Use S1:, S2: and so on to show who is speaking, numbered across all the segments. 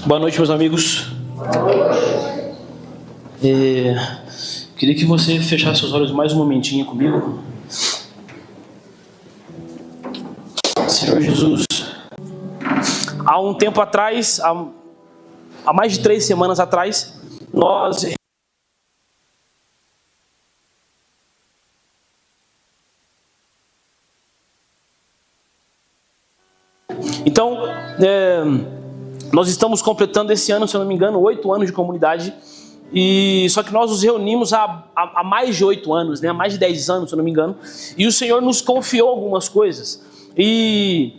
S1: Boa noite, meus amigos. Queria que você fechasse os olhos mais um momentinho comigo. Senhor Jesus, há um tempo atrás, há mais de 3 semanas atrás, nós... Então, nós estamos completando esse ano, se eu não me engano, 8 anos de comunidade. Só que nós nos reunimos há mais de 8 anos, né? Há mais de 10 anos, se eu não me engano. E o Senhor nos confiou algumas coisas. E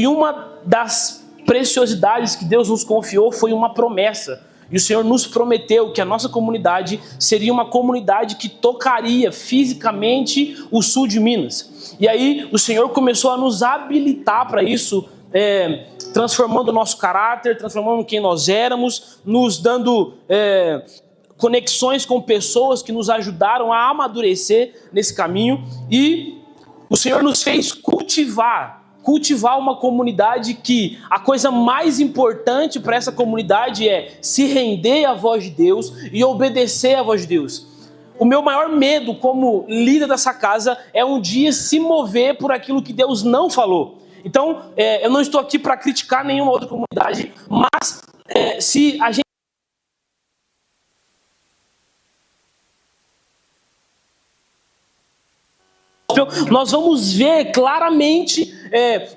S1: uma das preciosidades que Deus nos confiou foi uma promessa. E o Senhor nos prometeu que a nossa comunidade seria uma comunidade que tocaria fisicamente o sul de Minas. E aí o Senhor começou a nos habilitar para isso, transformando o nosso caráter, transformando quem nós éramos, nos dando conexões com pessoas que nos ajudaram a amadurecer nesse caminho. E o Senhor nos fez cultivar uma comunidade que a coisa mais importante para essa comunidade é se render à voz de Deus e obedecer à voz de Deus. O meu maior medo como líder dessa casa é um dia se mover por aquilo que Deus não falou. Então, eu não estou aqui para criticar nenhuma outra comunidade, mas se a gente... Nós vamos ver claramente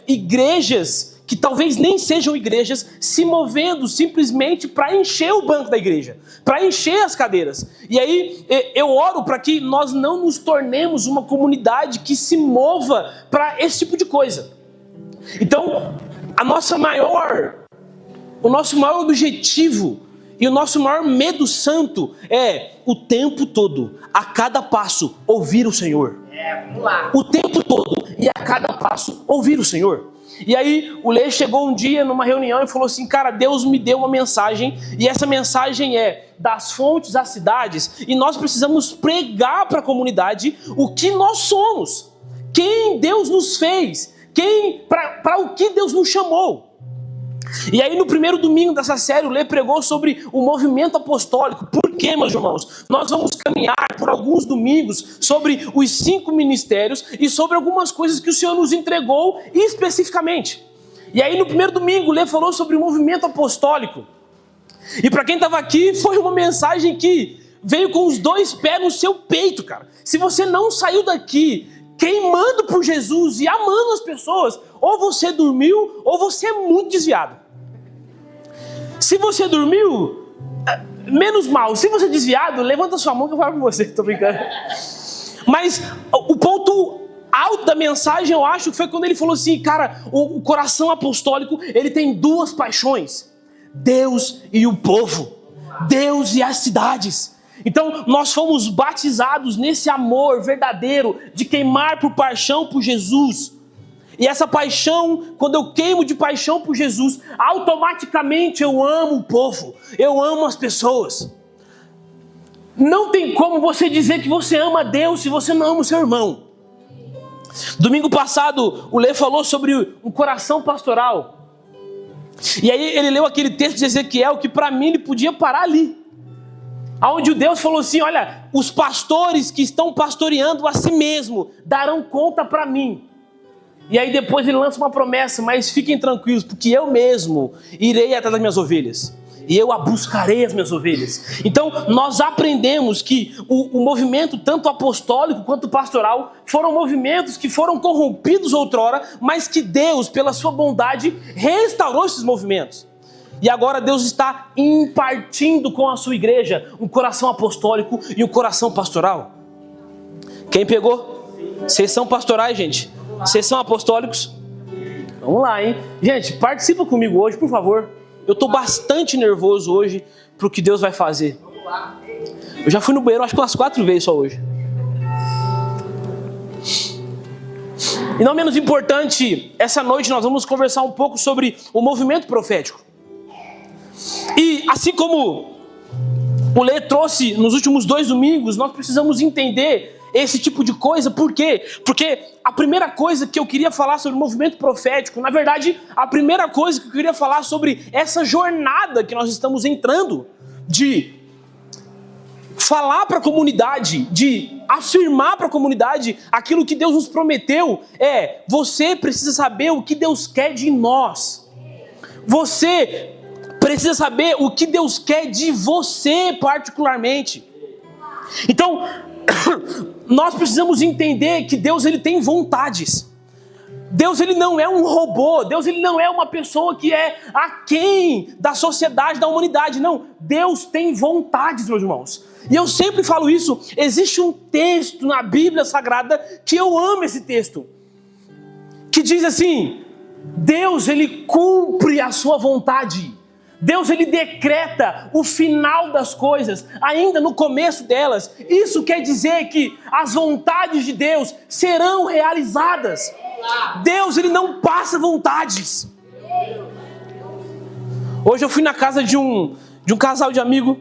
S1: igrejas que talvez nem sejam igrejas se movendo simplesmente para encher o banco da igreja, para encher as cadeiras. E aí eu oro para que nós não nos tornemos uma comunidade que se mova para esse tipo de coisa. Então, o nosso maior objetivo e o nosso maior medo santo é o tempo todo, a cada passo, ouvir o Senhor.
S2: Vamos lá.
S1: O tempo todo e a cada passo, ouvir o Senhor. E aí o Lê chegou um dia numa reunião e falou assim: cara, Deus me deu uma mensagem, e essa mensagem é das fontes às cidades, e nós precisamos pregar para a comunidade o que nós somos, quem Deus nos fez, para o que Deus nos chamou. E aí no primeiro domingo dessa série o Lê pregou sobre o movimento apostólico. Por quê, meus irmãos? Nós vamos caminhar por alguns domingos sobre os 5 ministérios e sobre algumas coisas que o Senhor nos entregou especificamente. E aí no primeiro domingo o Lê falou sobre o movimento apostólico. E para quem estava aqui, foi uma mensagem que veio com os 2 pés no seu peito, cara. Se você não saiu daqui queimando por Jesus e amando as pessoas, ou você dormiu, ou você é muito desviado. Se você dormiu, menos mal. Se você é desviado, levanta sua mão que eu falo com você. Tô brincando. Mas o ponto alto da mensagem, eu acho, que foi quando ele falou assim: cara, o coração apostólico, ele tem 2 paixões: Deus e o povo, Deus e as cidades. Então nós fomos batizados nesse amor verdadeiro de queimar por paixão por Jesus. E essa paixão, quando eu queimo de paixão por Jesus, automaticamente eu amo o povo, eu amo as pessoas. Não tem como você dizer que você ama Deus se você não ama o seu irmão. Domingo passado o Lê falou sobre um coração pastoral. E aí ele leu aquele texto de Ezequiel que para mim ele podia parar ali. Onde o Deus falou assim: olha, os pastores que estão pastoreando a si mesmo darão conta para mim. E aí depois ele lança uma promessa: mas fiquem tranquilos, porque eu mesmo irei atrás das minhas ovelhas, e eu buscarei as minhas ovelhas. Então nós aprendemos que o movimento, tanto apostólico quanto pastoral, foram movimentos que foram corrompidos outrora, mas que Deus, pela sua bondade, restaurou esses movimentos. E agora Deus está impartindo com a sua igreja um coração apostólico e um coração pastoral. Quem pegou? Vocês são pastorais, gente? Vocês são apostólicos? Vamos lá, hein? Gente, participa comigo hoje, por favor. Eu estou bastante nervoso hoje para o que Deus vai fazer. Eu já fui no banheiro, acho que umas 4 vezes só hoje. E não menos importante, essa noite nós vamos conversar um pouco sobre o movimento profético. E assim como o Lê trouxe nos últimos 2 domingos, nós precisamos entender esse tipo de coisa. Por quê? Porque a primeira coisa que eu queria falar sobre o movimento profético, na verdade, a primeira coisa que eu queria falar sobre essa jornada que nós estamos entrando, de falar para a comunidade, de afirmar para a comunidade aquilo que Deus nos prometeu, você precisa saber o que Deus quer de nós. Você precisa saber o que Deus quer de você particularmente. Então, nós precisamos entender que Deus, ele tem vontades. Deus, ele não é um robô. Deus, ele não é uma pessoa que é aquém da sociedade, da humanidade. Não, Deus tem vontades, meus irmãos. E eu sempre falo isso. Existe um texto na Bíblia Sagrada que eu amo esse texto, que diz assim: Deus, ele cumpre a sua vontade. Deus, ele decreta o final das coisas, ainda no começo delas. Isso quer dizer que as vontades de Deus serão realizadas. Deus, ele não passa vontades. Hoje eu fui na casa de um casal de amigo,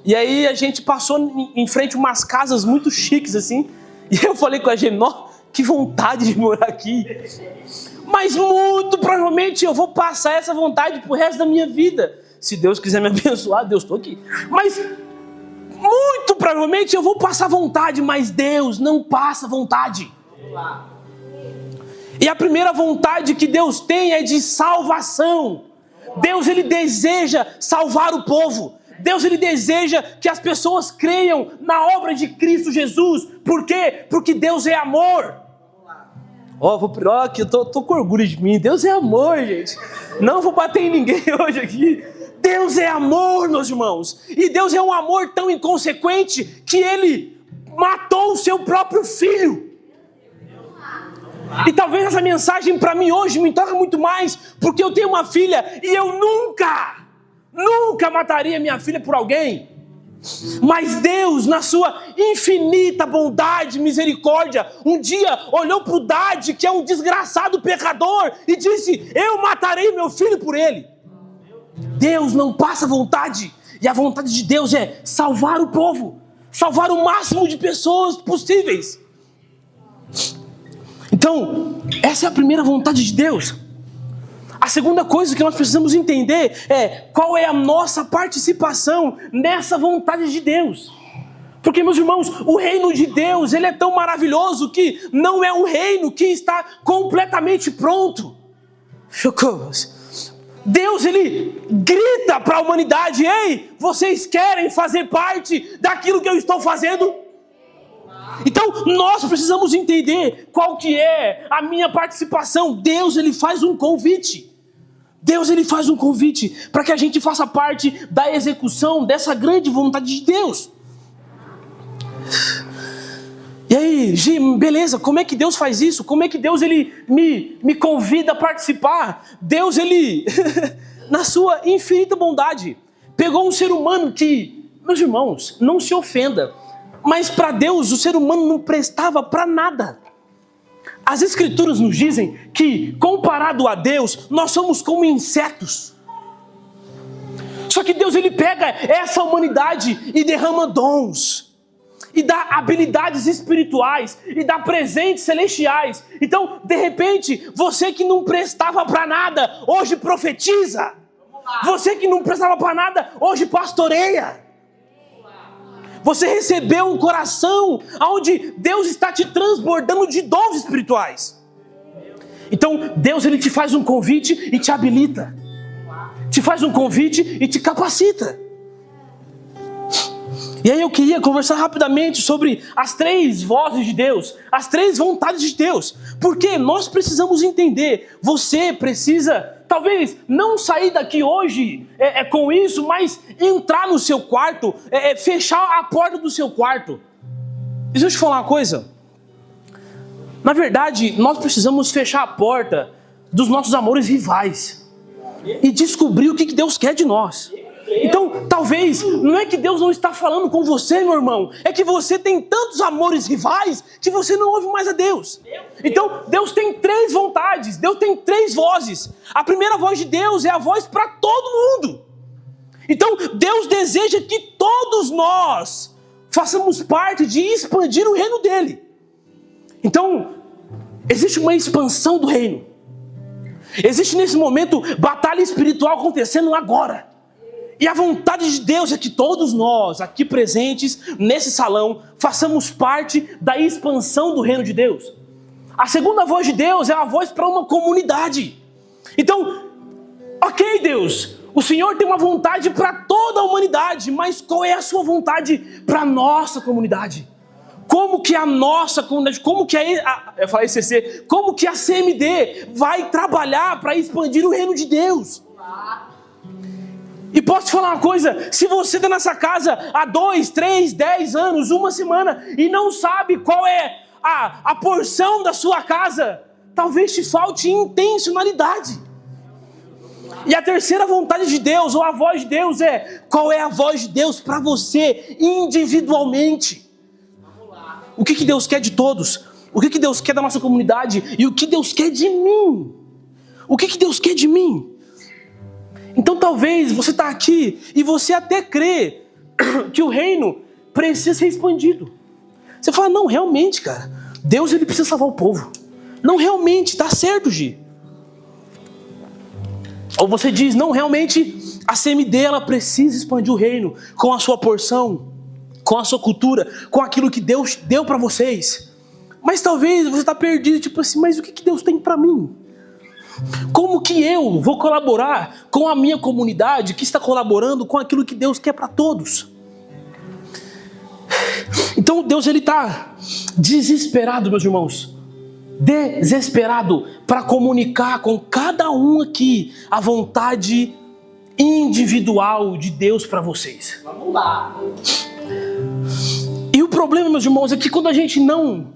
S1: e aí a gente passou em frente a umas casas muito chiques assim, e eu falei com a gente: nossa, que vontade de morar aqui. Mas muito provavelmente eu vou passar essa vontade pro resto da minha vida. Se Deus quiser me abençoar, Deus, estou aqui. Mas muito provavelmente eu vou passar vontade, mas Deus não passa vontade. E a primeira vontade que Deus tem é de salvação. Deus, ele deseja salvar o povo. Deus, ele deseja que as pessoas creiam na obra de Cristo Jesus. Por quê? Porque Deus é amor. Aqui, eu tô com orgulho de mim. Deus é amor, gente. Não vou bater em ninguém hoje aqui. Deus é amor, meus irmãos. E Deus é um amor tão inconsequente que ele matou o seu próprio filho. E talvez essa mensagem para mim hoje me toca muito mais, porque eu tenho uma filha e eu nunca mataria minha filha por alguém. Mas Deus, na sua infinita bondade e misericórdia, um dia olhou para o Dade, que é um desgraçado pecador, e disse: eu matarei meu filho por ele. Deus não passa vontade, e a vontade de Deus é salvar o povo, salvar o máximo de pessoas possíveis. Então, essa é a primeira vontade de Deus. A segunda coisa que nós precisamos entender é qual é a nossa participação nessa vontade de Deus. Porque, meus irmãos, o reino de Deus, ele é tão maravilhoso que não é um reino que está completamente pronto. Deus, ele grita para a humanidade: ei, vocês querem fazer parte daquilo que eu estou fazendo? Então, nós precisamos entender qual que é a minha participação. Deus, ele faz um convite. Deus, ele faz um convite para que a gente faça parte da execução dessa grande vontade de Deus. E aí, beleza, como é que Deus faz isso? Como é que Deus, ele me convida a participar? Deus, ele, na sua infinita bondade, pegou um ser humano que, meus irmãos, não se ofenda, mas para Deus o ser humano não prestava para nada. As Escrituras nos dizem que, comparado a Deus, nós somos como insetos. Só que Deus, ele pega essa humanidade e derrama dons, e dá habilidades espirituais, e dá presentes celestiais. Então, de repente, você que não prestava para nada, hoje profetiza. Você que não prestava para nada, hoje pastoreia. Você recebeu um coração onde Deus está te transbordando de dons espirituais. Então, Deus, ele te faz um convite e te habilita. Te faz um convite e te capacita. E aí eu queria conversar rapidamente sobre as 3 vozes de Deus, as 3 vontades de Deus. Porque nós precisamos entender, você precisa, talvez, não sair daqui hoje com isso, mas entrar no seu quarto, fechar a porta do seu quarto. Deixa eu te falar uma coisa. Na verdade, nós precisamos fechar a porta dos nossos amores rivais e descobrir o que Deus quer de nós. Então, talvez, não é que Deus não está falando com você, meu irmão, é que você tem tantos amores rivais que você não ouve mais a Deus. Então, Deus tem 3 vontades, Deus tem 3 vozes. A primeira voz de Deus é a voz para todo mundo. Então, Deus deseja que todos nós façamos parte de expandir o reino dele. Então, existe uma expansão do reino. Existe nesse momento batalha espiritual acontecendo agora. E a vontade de Deus é que todos nós aqui presentes nesse salão façamos parte da expansão do reino de Deus. A segunda voz de Deus é a voz para uma comunidade. Então, ok, Deus, o Senhor tem uma vontade para toda a humanidade, mas qual é a sua vontade para a nossa comunidade? Como que a nossa comunidade, como que eu falei CC, como que a CMD vai trabalhar para expandir o reino de Deus? E posso te falar uma coisa, se você está nessa casa há 2, 3, 10 anos, uma semana, e não sabe qual é a porção da sua casa, talvez te falte intencionalidade. E a terceira vontade de Deus, ou a voz de Deus qual é a voz de Deus para você individualmente? O que Deus quer de todos? O que Deus quer da nossa comunidade? E o que Deus quer de mim? O que Deus quer de mim? Então talvez você está aqui e você até crê que o reino precisa ser expandido. Você fala, não, realmente, cara, Deus ele precisa salvar o povo. Não, realmente, tá certo, Gi. Ou você diz, não, realmente, a CMD ela precisa expandir o reino com a sua porção, com a sua cultura, com aquilo que Deus deu para vocês. Mas talvez você está perdido, tipo assim, mas o que Deus tem para mim? Como que eu vou colaborar com a minha comunidade que está colaborando com aquilo que Deus quer para todos? Então Deus ele está desesperado, meus irmãos, desesperado para comunicar com cada um aqui a vontade individual de Deus para vocês.
S2: Vamos lá.
S1: E o problema, meus irmãos, é que quando a gente não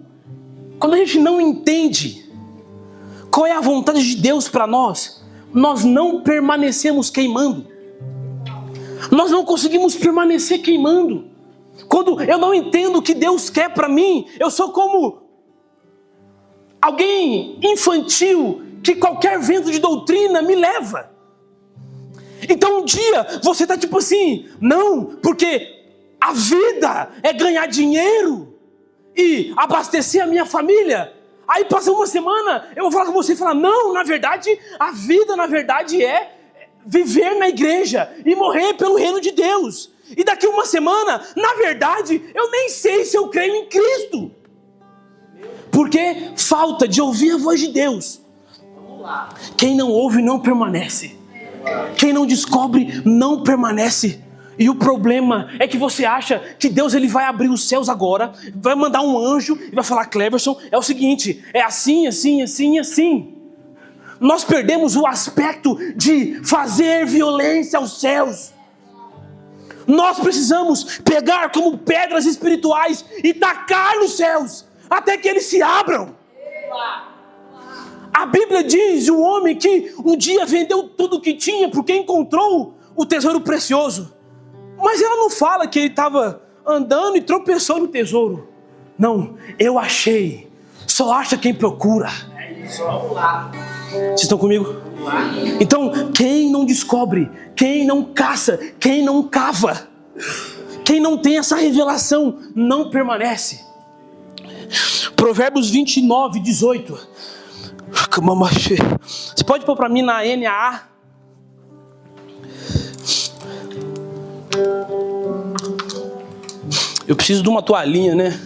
S1: entende qual é a vontade de Deus para nós não permanecemos queimando. Nós não conseguimos permanecer queimando. Quando eu não entendo o que Deus quer para mim, eu sou como alguém infantil que qualquer vento de doutrina me leva. Então um dia você está tipo assim, não, porque a vida é ganhar dinheiro e abastecer a minha família. Aí passa uma semana, eu vou falar com você e falar, não, na verdade, a vida na verdade é viver na igreja e morrer pelo reino de Deus. E daqui uma semana, na verdade, eu nem sei se eu creio em Cristo. Porque falta de ouvir a voz de Deus. Quem não ouve não permanece. Quem não descobre não permanece. E o problema é que você acha que Deus ele vai abrir os céus agora, vai mandar um anjo e vai falar, Cleverson, é o seguinte, é assim, assim, assim, assim. Nós perdemos o aspecto de fazer violência aos céus. Nós precisamos pegar como pedras espirituais e tacar nos céus, até que eles se abram. A Bíblia diz de um homem que um dia vendeu tudo o que tinha porque encontrou o tesouro precioso. Mas ela não fala que ele estava andando e tropeçou no tesouro. Não, eu achei. Só acha quem procura.
S2: É isso, vamos lá.
S1: Vocês estão comigo? Então, quem não descobre, quem não caça, quem não cava, quem não tem essa revelação, não permanece. Provérbios 29, 18. Você pode pôr para mim na NAA? Eu preciso de uma toalhinha, né?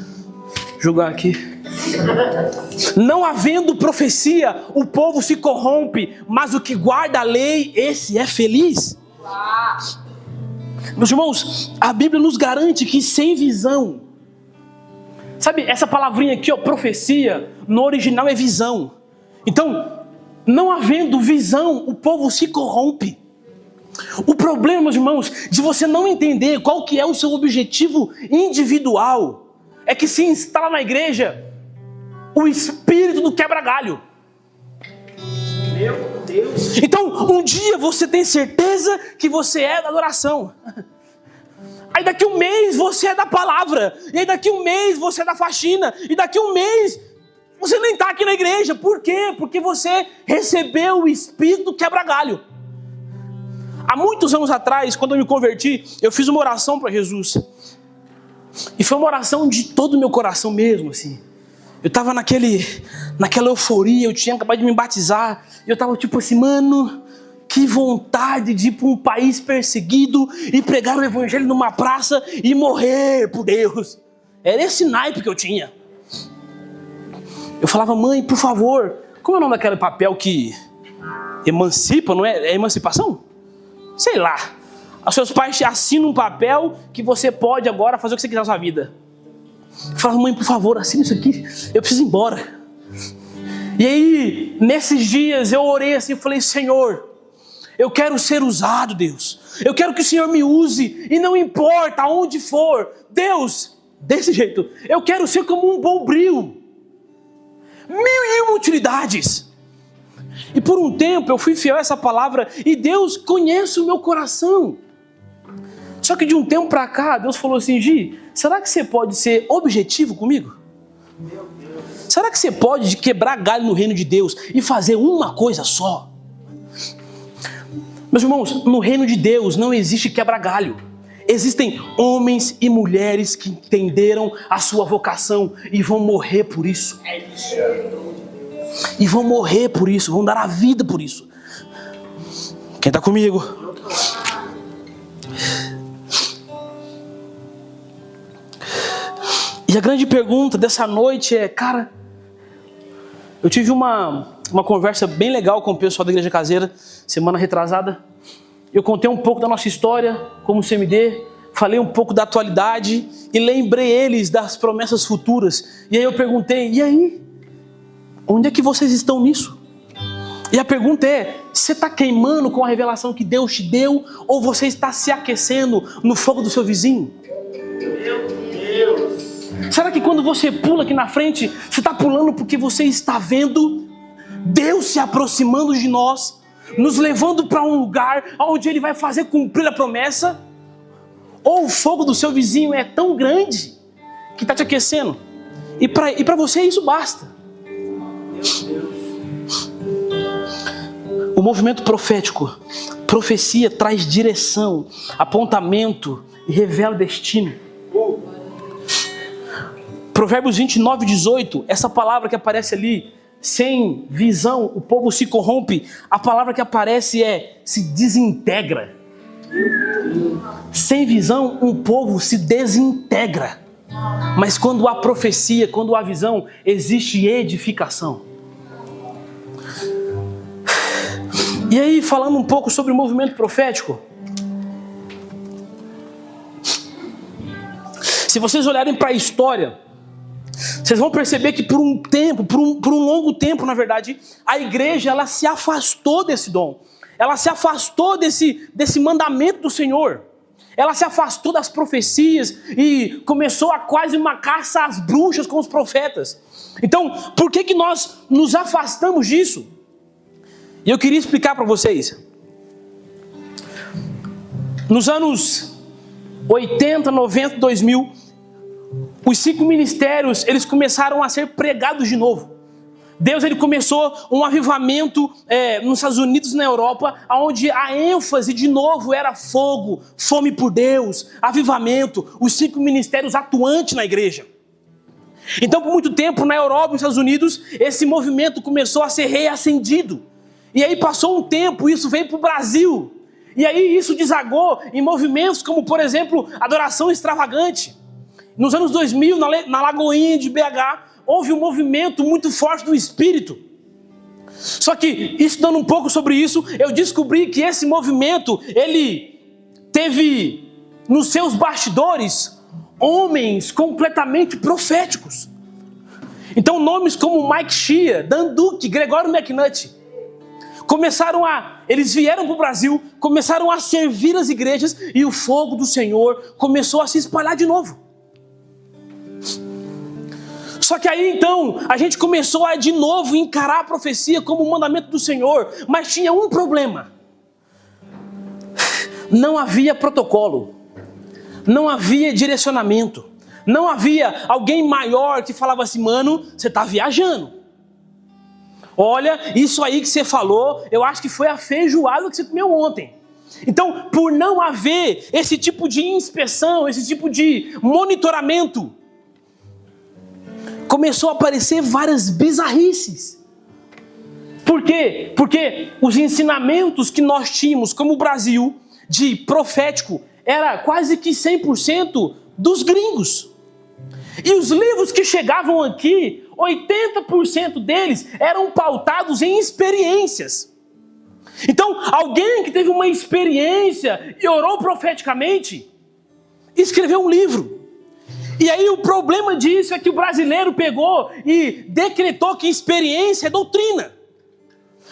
S1: Jogar aqui. Não havendo profecia, o povo se corrompe, mas o que guarda a lei, esse é feliz. Meus irmãos, a Bíblia nos garante que sem visão, sabe essa palavrinha aqui, ó, profecia, no original é visão. Então, não havendo visão, o povo se corrompe. O problema, meus irmãos, de você não entender qual que é o seu objetivo individual, é que se instala na igreja o espírito do quebra-galho.
S2: Meu Deus.
S1: Então, um dia você tem certeza que você é da adoração. Aí daqui um mês você é da palavra. E aí daqui um mês você é da faxina. E daqui um mês você nem está aqui na igreja. Por quê? Porque você recebeu o espírito do quebra-galho. Há muitos anos atrás, quando eu me converti, eu fiz uma oração para Jesus. E foi uma oração de todo o meu coração mesmo, assim. Eu tava naquela euforia, eu tinha acabado de me batizar. E eu tava tipo assim, mano, que vontade de ir para um país perseguido e pregar o evangelho numa praça e morrer por Deus. Era esse naipe que eu tinha. Eu falava, mãe, por favor, como é o nome daquele papel que emancipa, não é? É emancipação? Sei lá. Os seus pais te assinam um papel que você pode agora fazer o que você quiser na sua vida. Eu falava, mãe, por favor, assina isso aqui, eu preciso ir embora. E aí, nesses dias, eu orei assim, falei, Senhor, eu quero ser usado, Deus. Eu quero que o Senhor me use, e não importa aonde for. Deus, desse jeito, eu quero ser como um bombril. 1001 utilidades. E por um tempo eu fui fiel a essa palavra, e Deus conhece o meu coração. Só que de um tempo para cá, Deus falou assim, Gi, será que você pode ser objetivo comigo? Será que você pode quebrar galho no reino de Deus e fazer uma coisa só? Meus irmãos, no reino de Deus não existe quebrar galho. Existem homens e mulheres que entenderam a sua vocação e vão morrer por isso. E vão morrer por isso, vão dar a vida por isso. Quem está comigo? E a grande pergunta dessa noite é, cara, eu tive uma conversa bem legal com o pessoal da Igreja Caseira, semana retrasada. Eu contei um pouco da nossa história como CMD, falei um pouco da atualidade e lembrei eles das promessas futuras. E aí eu perguntei, e aí? Onde é que vocês estão nisso? E a pergunta é, você está queimando com a revelação que Deus te deu ou você está se aquecendo no fogo do seu vizinho?
S2: Meu Deus.
S1: Será que quando você pula aqui na frente, você está pulando porque você está vendo Deus se aproximando de nós, nos levando para um lugar onde Ele vai fazer cumprir a promessa? Ou o fogo do seu vizinho é tão grande que está te aquecendo? E para você isso basta.
S2: Meu Deus.
S1: O movimento profético, profecia traz direção, apontamento e revela destino. Provérbios 29:18, essa palavra que aparece ali, sem visão o povo se corrompe, a palavra que aparece é se desintegra. Sem visão um povo se desintegra, mas quando há profecia, quando há visão, existe edificação. E aí, falando um pouco sobre o movimento profético, se vocês olharem para a história, vocês vão perceber que por um tempo, por um longo tempo, na verdade, a igreja ela se afastou desse dom. Ela se afastou desse mandamento do Senhor. Ela se afastou das profecias e começou a quase uma caça às bruxas com os profetas. Então, por que nós nos afastamos disso? E eu queria explicar para vocês. Nos anos 80, 90, 2000, os 5 ministérios, eles começaram a ser pregados de novo. Deus ele começou um avivamento nos Estados Unidos e na Europa, onde a ênfase de novo era fogo, fome por Deus, avivamento, os 5 ministérios atuantes na igreja. Então por muito tempo na Europa e nos Estados Unidos, esse movimento começou a ser reacendido. E aí passou um tempo, isso veio para o Brasil. E aí isso desagou em movimentos como, por exemplo, adoração extravagante. Nos anos 2000, na Lagoinha de BH, houve um movimento muito forte do Espírito. Só que, estudando um pouco sobre isso, eu descobri que esse movimento, ele teve nos seus bastidores homens completamente proféticos. Então nomes como Mike Shea, Dan Duke, Gregório McNutt, eles vieram para o Brasil, começaram a servir as igrejas e o fogo do Senhor começou a se espalhar de novo. Só que aí então, a gente começou a de novo encarar a profecia como um mandamento do Senhor, mas tinha um problema. Não havia protocolo, não havia direcionamento, não havia alguém maior que falava assim, mano, você está viajando. Olha, isso aí que você falou, eu acho que foi a feijoada que você comeu ontem. Então, por não haver esse tipo de inspeção, esse tipo de monitoramento, começou a aparecer várias bizarrices. Por quê? Porque os ensinamentos que nós tínhamos como Brasil de profético era quase que 100% dos gringos. E os livros que chegavam aqui, 80% deles eram pautados em experiências. Então, alguém que teve uma experiência e orou profeticamente, escreveu um livro. E aí o problema disso é que o brasileiro pegou e decretou que experiência é doutrina.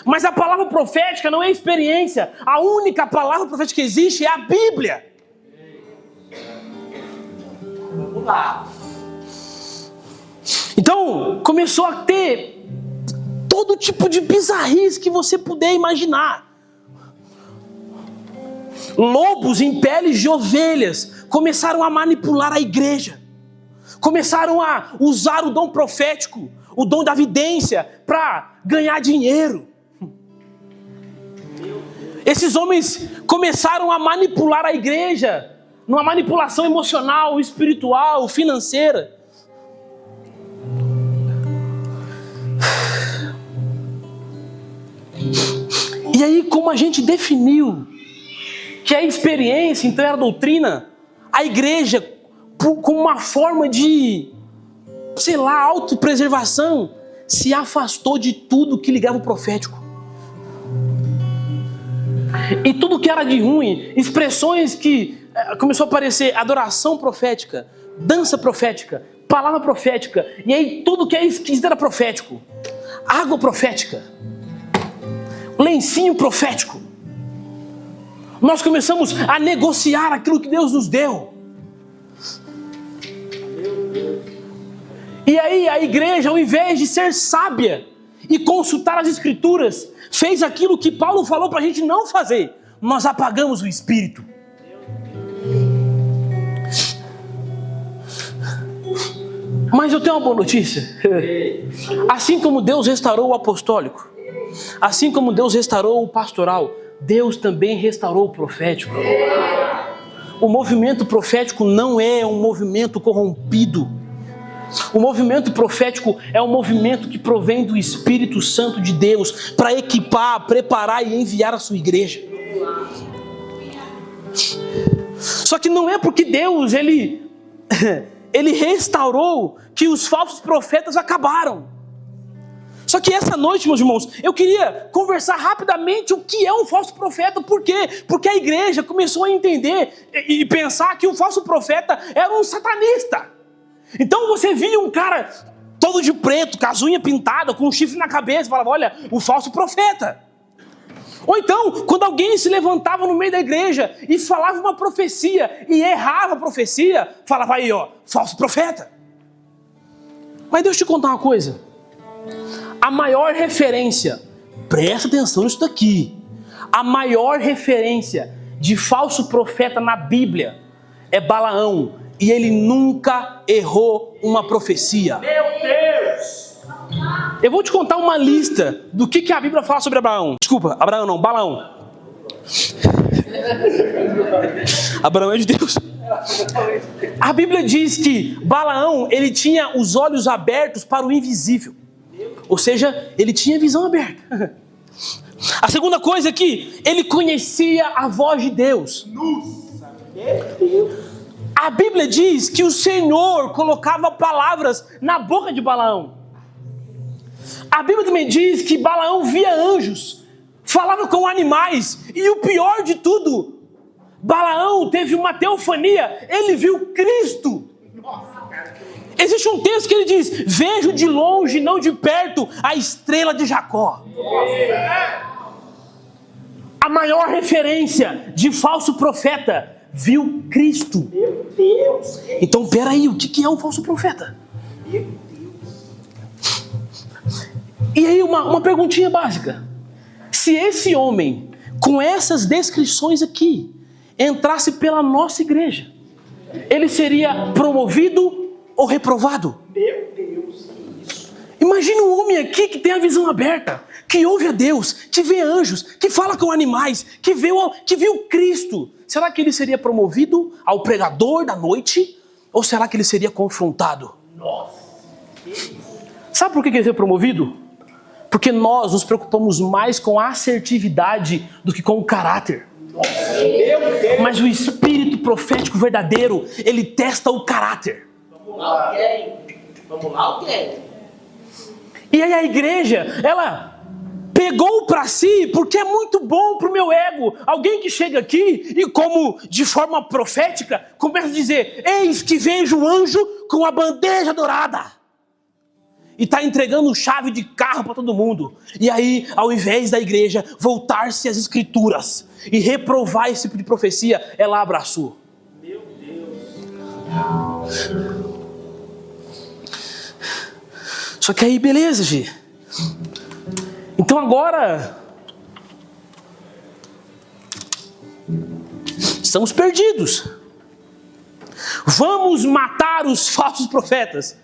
S1: Mas a palavra profética não é experiência. A única palavra profética que existe é a Bíblia.
S2: Vamos lá.
S1: Então, começou a ter todo tipo de bizarrice que você puder imaginar. Lobos em peles de ovelhas começaram a manipular a igreja. Começaram a usar o dom profético, o dom da vidência, para ganhar dinheiro. Esses homens começaram a manipular a igreja, numa manipulação emocional, espiritual, financeira. E aí, como a gente definiu que a experiência, então, era a doutrina, a igreja, com uma forma de, autopreservação, se afastou de tudo que ligava o profético. E tudo que era de ruim, expressões que começou a aparecer, adoração profética, dança profética, palavra profética, e aí tudo que é esquisito era profético. Água profética, lencinho profético. Nós começamos a negociar aquilo que Deus nos deu. E aí a igreja, ao invés de ser sábia e consultar as escrituras, fez aquilo que Paulo falou para a gente não fazer. Nós apagamos o Espírito. Mas eu tenho uma boa notícia. Assim como Deus restaurou o apostólico, assim como Deus restaurou o pastoral, Deus também restaurou o profético. O movimento profético não é um movimento corrompido. O movimento profético é um movimento que provém do Espírito Santo de Deus para equipar, preparar e enviar a sua igreja. Só que não é porque Deus ele restaurou que os falsos profetas acabaram. Só que essa noite, meus irmãos, eu queria conversar rapidamente o que é um falso profeta. Por quê? Porque a igreja começou a entender e pensar que o falso profeta era um satanista. Então você via um cara todo de preto, com as unhas pintadas, com um chifre na cabeça, e falava, olha, o falso profeta. Ou então, quando alguém se levantava no meio da igreja e falava uma profecia e errava a profecia, falava aí, ó, falso profeta. Mas deixa eu te contar uma coisa. A maior referência, presta atenção nisso daqui, a maior referência de falso profeta na Bíblia é Balaão. E ele nunca errou uma profecia.
S2: Meu Deus!
S1: Eu vou te contar uma lista do que a Bíblia fala sobre Abraão. Desculpa, Abraão não, Balaão. Abraão é de Deus. A Bíblia diz que Balaão, ele tinha os olhos abertos para o invisível. Ou seja, ele tinha visão aberta. A segunda coisa é que ele conhecia a voz de Deus.
S2: Nossa, meu Deus!
S1: A Bíblia diz que o Senhor colocava palavras na boca de Balaão. A Bíblia também diz que Balaão via anjos, falava com animais, e o pior de tudo, Balaão teve uma teofania, ele viu Cristo. Existe um texto que ele diz, vejo de longe, não de perto, a estrela de Jacó. A maior referência de falso profeta viu Cristo.
S2: Meu Deus!
S1: Então, peraí, o que é um falso profeta?
S2: Meu Deus!
S1: E aí, uma perguntinha básica. Se esse homem, com essas descrições aqui, entrasse pela nossa igreja, ele seria promovido ou reprovado?
S2: Meu Deus! Isso!
S1: Imagine um homem aqui que tem a visão aberta, que ouve a Deus, que vê anjos, que fala com animais, que viu Cristo. Será que ele seria promovido ao pregador da noite? Ou será que ele seria confrontado?
S2: Nossa.
S1: Sabe por que ele seria promovido? Porque nós nos preocupamos mais com a assertividade do que com o caráter.
S2: Meu Deus.
S1: Mas o espírito profético verdadeiro, ele testa o caráter.
S2: Vamos lá, ok? Vamos lá, ok?
S1: E aí a igreja, ela pegou para si, porque é muito bom para o meu ego. Alguém que chega aqui e como de forma profética, começa a dizer, eis que vejo um anjo com a bandeja dourada. E está entregando chave de carro para todo mundo. E aí, ao invés da igreja voltar-se às escrituras e reprovar esse tipo de profecia, ela abraçou.
S2: Meu Deus.
S1: Só que aí, beleza, Gi. Então agora estamos perdidos. Vamos matar os falsos profetas.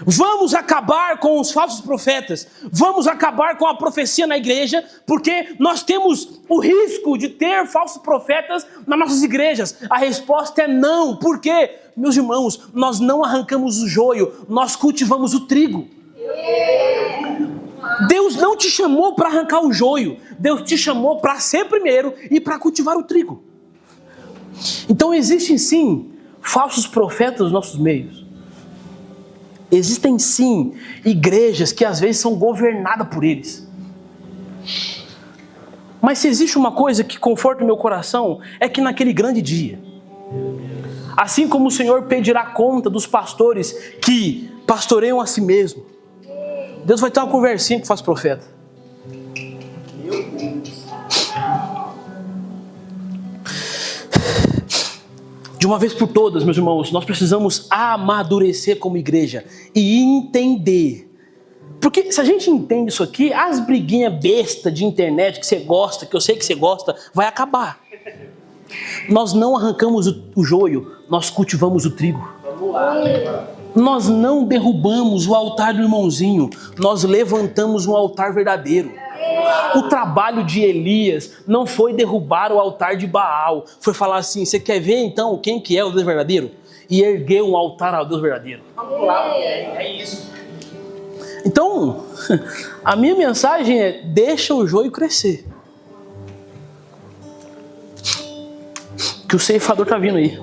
S1: Vamos acabar com os falsos profetas. Vamos acabar com a profecia na igreja, porque nós temos o risco de ter falsos profetas nas nossas igrejas. A resposta é não. Por quê? Meus irmãos, nós não arrancamos o joio, nós cultivamos o trigo. Deus não te chamou para arrancar o joio. Deus te chamou para ser primeiro e para cultivar o trigo. Então existem sim falsos profetas nos nossos meios. Existem sim igrejas que às vezes são governadas por eles. Mas se existe uma coisa que conforta o meu coração, é que naquele grande dia, assim como o Senhor pedirá conta dos pastores que pastoreiam a si mesmo, Deus vai ter uma conversinha com o falso profeta.
S2: Meu Deus.
S1: De uma vez por todas, meus irmãos, nós precisamos amadurecer como igreja e entender. Porque se a gente entende isso aqui, as briguinhas bestas de internet que você gosta, que eu sei que você gosta, vai acabar. Nós não arrancamos o joio, nós cultivamos o trigo.
S2: Vamos lá.
S1: Nós não derrubamos o altar do irmãozinho, nós levantamos um altar verdadeiro. O trabalho de Elias não foi derrubar o altar de Baal, foi falar assim, você quer ver então quem que é o Deus verdadeiro? E ergueu um altar ao Deus verdadeiro.
S2: Vamos lá, é isso.
S1: Então, a minha mensagem é, deixa o joio crescer. Que o ceifador está vindo aí.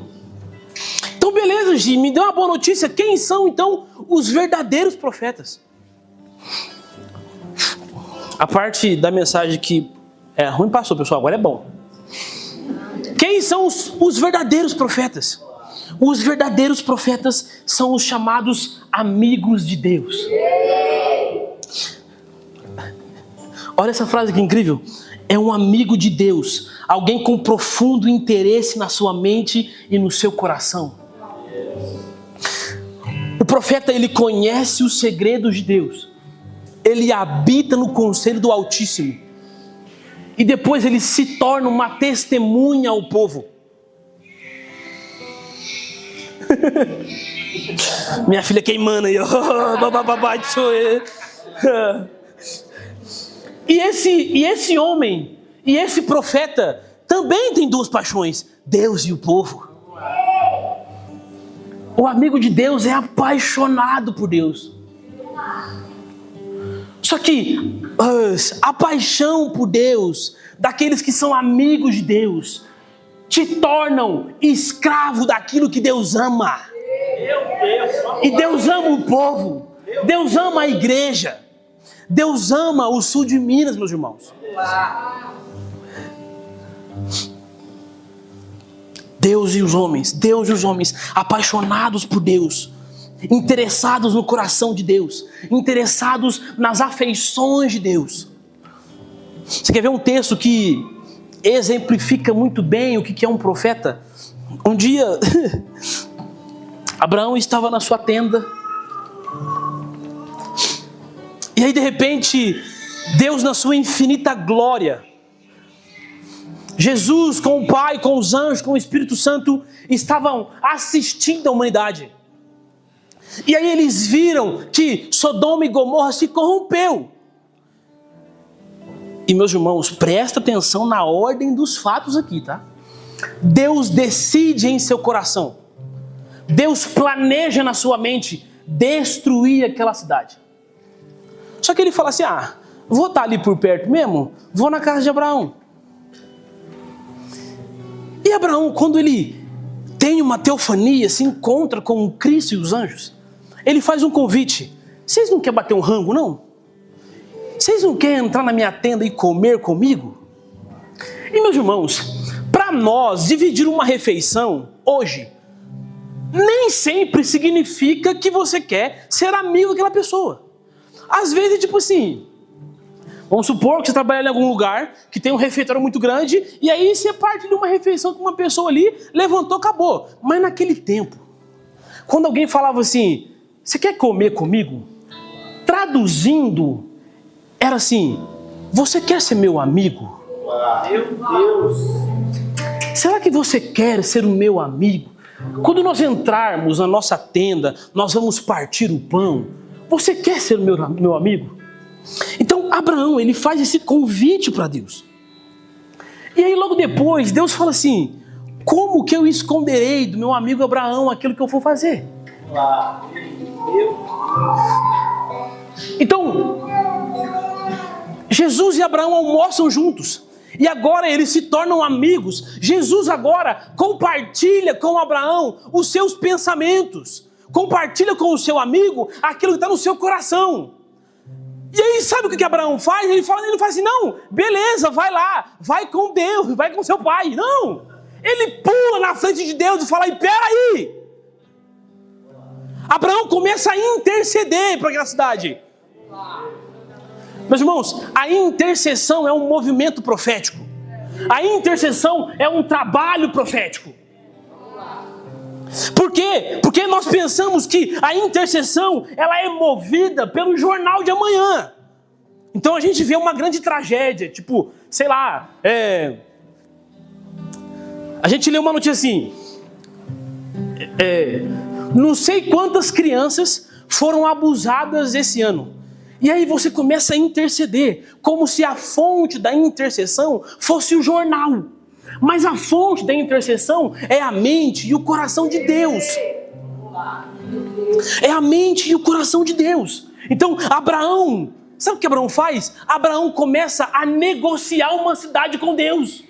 S1: Então beleza, Gi, me deu uma boa notícia, quem são então os verdadeiros profetas? A parte da mensagem que é ruim passou, pessoal, agora é bom. Quem são os verdadeiros profetas? Os verdadeiros profetas são os chamados amigos de Deus. Olha essa frase que incrível. É um amigo de Deus, alguém com profundo interesse na sua mente e no seu coração. O profeta, ele conhece os segredos de Deus. Ele habita no conselho do Altíssimo. E depois ele se torna uma testemunha ao povo. Minha filha queimando aí. E esse homem, e esse profeta, também tem duas paixões. Deus e o povo. O amigo de Deus é apaixonado por Deus. Só que a paixão por Deus, daqueles que são amigos de Deus, te tornam escravo daquilo que Deus ama. E Deus ama o povo, Deus ama a igreja, Deus ama o sul de Minas, meus irmãos. Deus e os homens apaixonados por Deus, interessados no coração de Deus, interessados nas afeições de Deus. Você quer ver um texto que exemplifica muito bem o que é um profeta? Um dia, Abraão estava na sua tenda, e aí de repente, Deus na sua infinita glória, Jesus com o Pai, com os anjos, com o Espírito Santo, estavam assistindo a humanidade. E aí eles viram que Sodoma e Gomorra se corrompeu. E meus irmãos, presta atenção na ordem dos fatos aqui, tá? Deus decide em seu coração. Deus planeja na sua mente destruir aquela cidade. Só que ele fala assim, vou estar ali por perto mesmo, vou na casa de Abraão. E Abraão, quando ele tem uma teofania, se encontra com o Cristo e os anjos, ele faz um convite. Vocês não querem bater um rango, não? Vocês não querem entrar na minha tenda e comer comigo? E meus irmãos, para nós, dividir uma refeição hoje, nem sempre significa que você quer ser amigo daquela pessoa. Às vezes é tipo assim, vamos supor que você trabalha em algum lugar que tem um refeitório muito grande, e aí você parte de uma refeição com uma pessoa ali, levantou, acabou. Mas naquele tempo, quando alguém falava assim, você quer comer comigo? Traduzindo, era assim, você quer ser meu amigo?
S2: Meu Deus.
S1: Será que você quer ser o meu amigo? Quando nós entrarmos na nossa tenda, nós vamos partir o pão. Você quer ser o meu amigo? Então Abraão, ele faz esse convite para Deus. E aí logo depois, Deus fala assim, como que eu esconderei do meu amigo Abraão aquilo que eu for fazer? Então, Jesus e Abraão almoçam juntos. E agora eles se tornam amigos. Jesus agora compartilha com Abraão os seus pensamentos. Compartilha com o seu amigo aquilo que está no seu coração. E aí sabe o que Abraão faz? Ele fala assim, não, beleza, vai lá, vai com Deus, vai com seu pai. Não, ele pula na frente de Deus e fala, peraí. Abraão começa a interceder para aquela cidade. Meus irmãos, a intercessão é um movimento profético. A intercessão é um trabalho profético. Por quê? Porque nós pensamos que a intercessão ela é movida pelo jornal de amanhã. Então a gente vê uma grande tragédia, tipo, sei lá, a gente lê uma notícia assim, não sei quantas crianças foram abusadas esse ano. E aí você começa a interceder, como se a fonte da intercessão fosse o jornal. Mas a fonte da intercessão é a mente e o coração de Deus. É a mente e o coração de Deus. Então Abraão, sabe o que Abraão faz? Abraão começa a negociar uma cidade com Deus.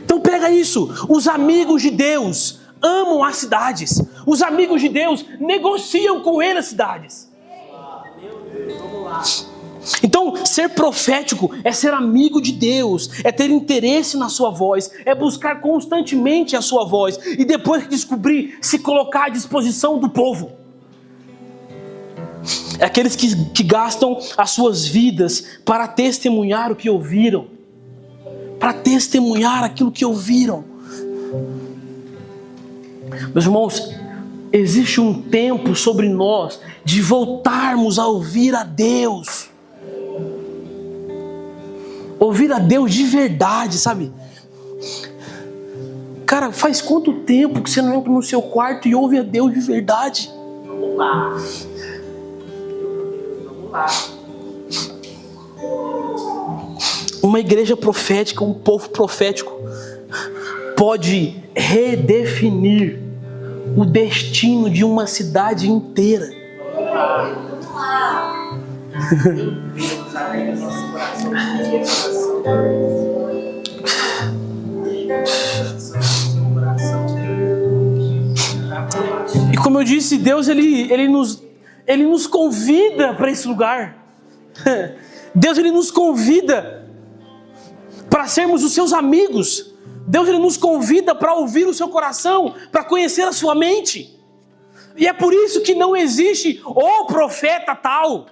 S1: Então pega isso, os amigos de Deus amam as cidades. Os amigos de Deus negociam com ele as cidades.
S2: Meu Deus, vamos lá.
S1: Então, ser profético é ser amigo de Deus, é ter interesse na sua voz, é buscar constantemente a sua voz e depois que descobrir, se colocar à disposição do povo. É aqueles que gastam as suas vidas para testemunhar o que ouviram, para testemunhar aquilo que ouviram. Meus irmãos, existe um tempo sobre nós de voltarmos a ouvir a Deus. Ouvir a Deus de verdade, sabe? Cara, faz quanto tempo que você não entra no seu quarto e ouve a Deus de verdade?
S2: Vamos lá. Vamos lá.
S1: Uma igreja profética, um povo profético pode redefinir o destino de uma cidade inteira.
S2: Vamos lá. Meu Deus, alegra nosso coração.
S1: E como eu disse, Deus ele nos convida para esse lugar. Deus ele nos convida para sermos os seus amigos. Deus ele nos convida para ouvir o seu coração, para conhecer a sua mente. E é por isso que não existe o profeta tal.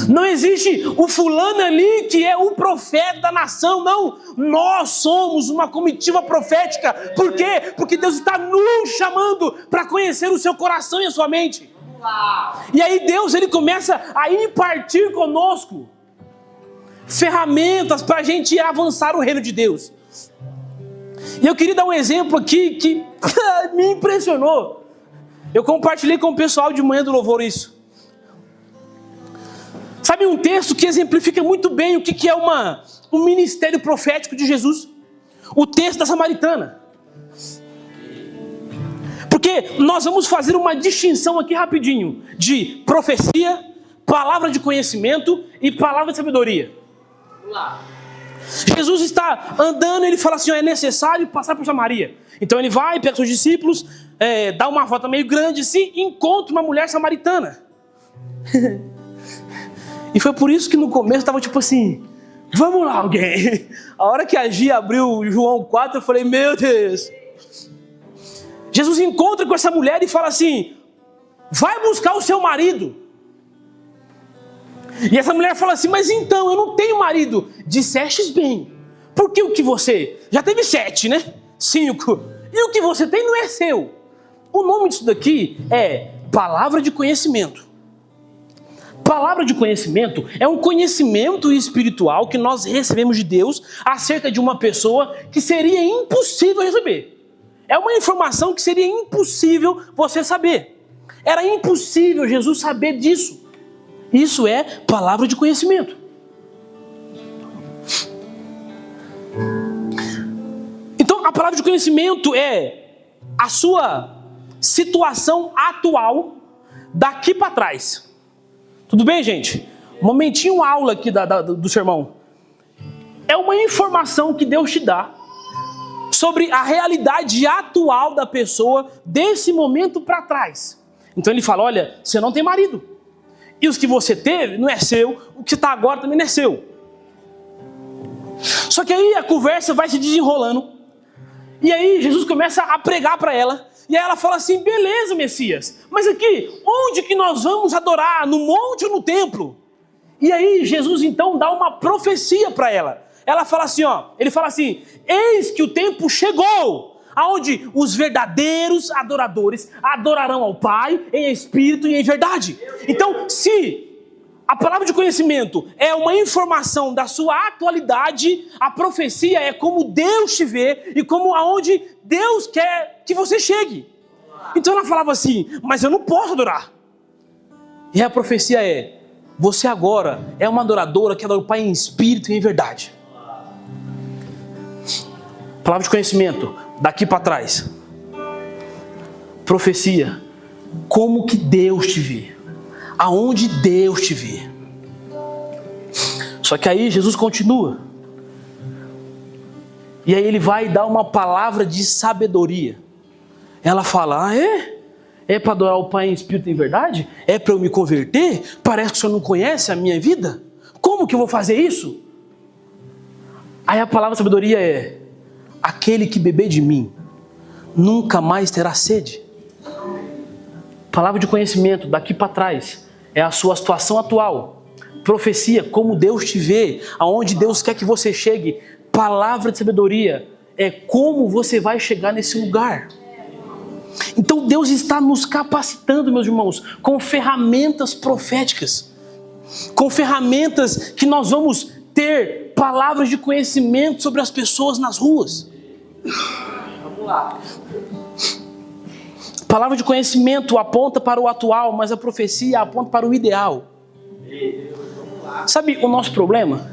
S1: Não existe o fulano ali que é o profeta da nação, não. Nós somos uma comitiva profética. Por quê? Porque Deus está nos chamando para conhecer o seu coração e a sua mente. E aí Deus ele começa a impartir conosco ferramentas para a gente avançar o reino de Deus. E eu queria dar um exemplo aqui que me impressionou. Eu compartilhei com o pessoal de manhã do louvor isso. Sabe um texto que exemplifica muito bem o que é um ministério profético de Jesus? O texto da Samaritana. Porque nós vamos fazer uma distinção aqui rapidinho de profecia, palavra de conhecimento e palavra de sabedoria.
S2: Vamos lá.
S1: Jesus está andando e ele fala assim, é necessário passar por Samaria. Então ele vai, pega seus discípulos, dá uma volta meio grande assim, e encontra uma mulher samaritana. E foi por isso que no começo estava tipo assim, vamos lá alguém. A hora que a Gia abriu João 4, eu falei, meu Deus. Jesus encontra com essa mulher e fala assim, vai buscar o seu marido. E essa mulher fala assim, mas então, eu não tenho marido. Dissestes bem, porque o que você, já teve 7, né? 5, e o que você tem não é seu. O nome disso daqui é palavra de conhecimento. Palavra de conhecimento é um conhecimento espiritual que nós recebemos de Deus acerca de uma pessoa que seria impossível receber. É uma informação que seria impossível você saber. Era impossível Jesus saber disso. Isso é palavra de conhecimento. Então, a palavra de conhecimento é a sua situação atual daqui para trás. Tudo bem, gente? Momentinho aula aqui do sermão. É uma informação que Deus te dá sobre a realidade atual da pessoa desse momento para trás. Então ele fala, olha, você não tem marido. E os que você teve não é seu, o que está agora também não é seu. Só que aí a conversa vai se desenrolando. E aí Jesus começa a pregar para ela. E aí ela fala assim, beleza, Messias, mas aqui, onde que nós vamos adorar? No monte ou no templo? E aí Jesus então dá uma profecia para ela. Ela fala assim, ele fala assim, eis que o tempo chegou, aonde os verdadeiros adoradores adorarão ao Pai em espírito e em verdade. Então, se a palavra de conhecimento é uma informação da sua atualidade, a profecia é como Deus te vê e como aonde Deus quer que você chegue. Então ela falava assim, mas eu não posso adorar. E a profecia é, você agora é uma adoradora que adora o Pai em espírito e em verdade. Palavra de conhecimento, daqui para trás. Profecia, como que Deus te vê. Aonde Deus te vê. Só que aí Jesus continua. E aí ele vai dar uma palavra de sabedoria. Ela fala, é para adorar o Pai em espírito e em verdade? É para eu me converter? Parece que o senhor não conhece a minha vida? Como que eu vou fazer isso? Aí a palavra de sabedoria é, aquele que beber de mim nunca mais terá sede. Palavra de conhecimento, daqui para trás, é a sua situação atual. Profecia, como Deus te vê, aonde Deus quer que você chegue. Palavra de sabedoria, é como você vai chegar nesse lugar. Então Deus está nos capacitando, meus irmãos, com ferramentas proféticas. Com ferramentas que nós vamos ter palavras de conhecimento sobre as pessoas nas ruas.
S2: Vamos lá.
S1: Palavra de conhecimento aponta para o atual, mas a profecia aponta para o ideal. Sabe o nosso problema?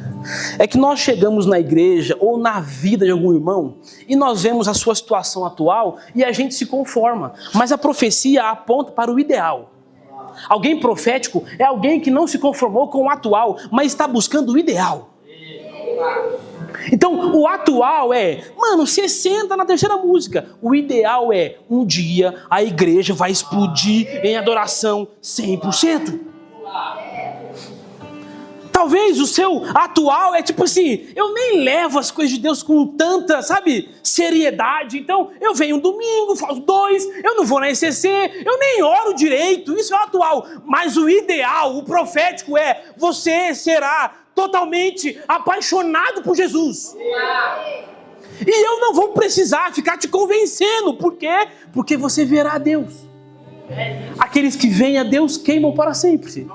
S1: É que nós chegamos na igreja ou na vida de algum irmão e nós vemos a sua situação atual e a gente se conforma. Mas a profecia aponta para o ideal. Alguém profético é alguém que não se conformou com o atual, mas está buscando o ideal. Então, o atual é, você senta na terceira música. O ideal é, um dia a igreja vai explodir em adoração 100%. Talvez o seu atual é tipo assim, eu nem levo as coisas de Deus com tanta, seriedade. Então, eu venho um domingo, faço 2, eu não vou na ECC, eu nem oro direito. Isso é o atual. Mas o ideal, o profético é, você será totalmente apaixonado por Jesus. E eu não vou precisar ficar te convencendo. Por quê? Porque você verá Deus. Aqueles que veem a Deus queimam para sempre.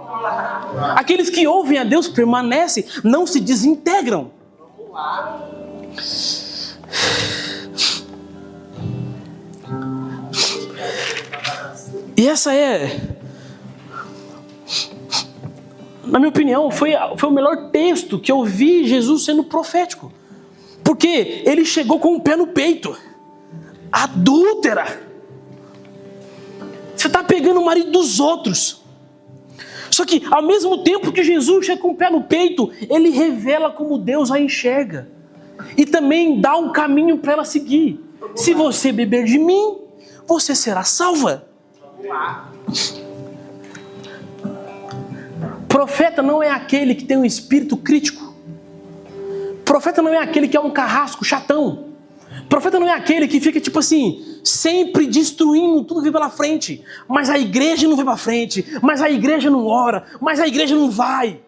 S1: Aqueles que ouvem a Deus permanecem, não se desintegram. E essa na minha opinião, foi o melhor texto que eu vi Jesus sendo profético. Porque ele chegou com o pé no peito. Adúltera. Você está pegando o marido dos outros. Só que ao mesmo tempo que Jesus chega com o pé no peito, ele revela como Deus a enxerga. E também dá um caminho para ela seguir. Se você beber de mim, você será salva. Profeta não é aquele que tem um espírito crítico. Profeta não é aquele que é um carrasco chatão. Profeta não é aquele que fica tipo assim, sempre destruindo tudo que vem pela frente. Mas a igreja não vai para frente. Mas a igreja não ora. Mas a igreja não vai.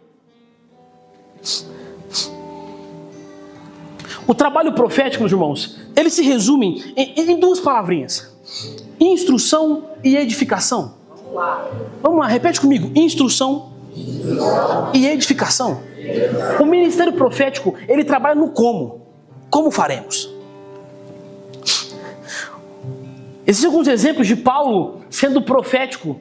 S1: O trabalho profético, meus irmãos, ele se resume em duas palavrinhas. Instrução e edificação. Vamos lá, repete comigo. Instrução e edificação. O ministério profético, ele trabalha no como. Como faremos? Existem alguns exemplos de Paulo sendo profético.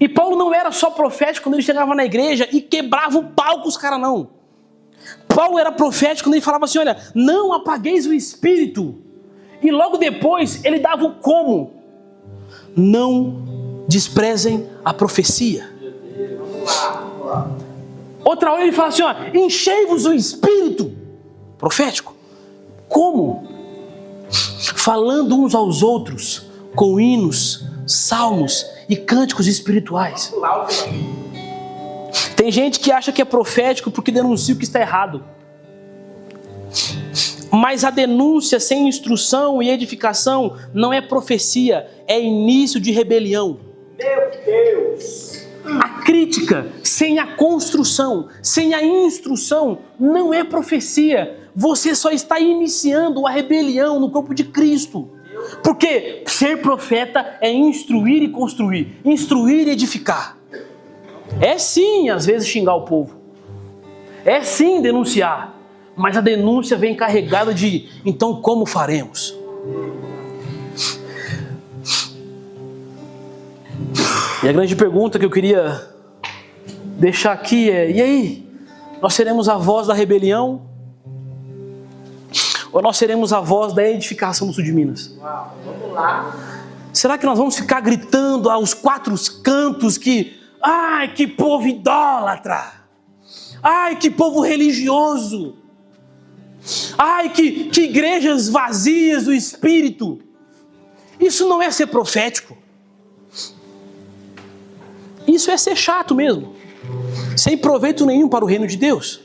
S1: E Paulo não era só profético quando ele chegava na igreja e quebrava o pau com os caras, não. Paulo era profético quando ele falava assim, olha, não apagueis o espírito. E logo depois ele dava o como. Não desprezem a profecia. Outra hora ele fala assim, ó, enchei-vos o espírito. Profético. Como? Falando uns aos outros com hinos, salmos e cânticos espirituais. Tem gente que acha que é profético porque denuncia o que está errado. Mas a denúncia sem instrução e edificação não é profecia, é início de rebelião.
S2: Meu Deus!
S1: A crítica sem a construção, sem a instrução, não é profecia. Você só está iniciando a rebelião no corpo de Cristo. Porque ser profeta é instruir e construir, instruir e edificar. É sim, às vezes, xingar o povo. É sim denunciar. Mas a denúncia vem carregada de, então como faremos? E a grande pergunta que eu queria deixar aqui é, e aí? Nós seremos a voz da rebelião? Ou nós seremos a voz da edificação do sul de Minas?
S2: Vamos lá.
S1: Será que nós vamos ficar gritando aos quatro cantos que, ai, que povo idólatra! Ai, que povo religioso! Ai, que igrejas vazias do Espírito! Isso não é ser profético. Isso é ser chato mesmo. Sem proveito nenhum para o reino de Deus.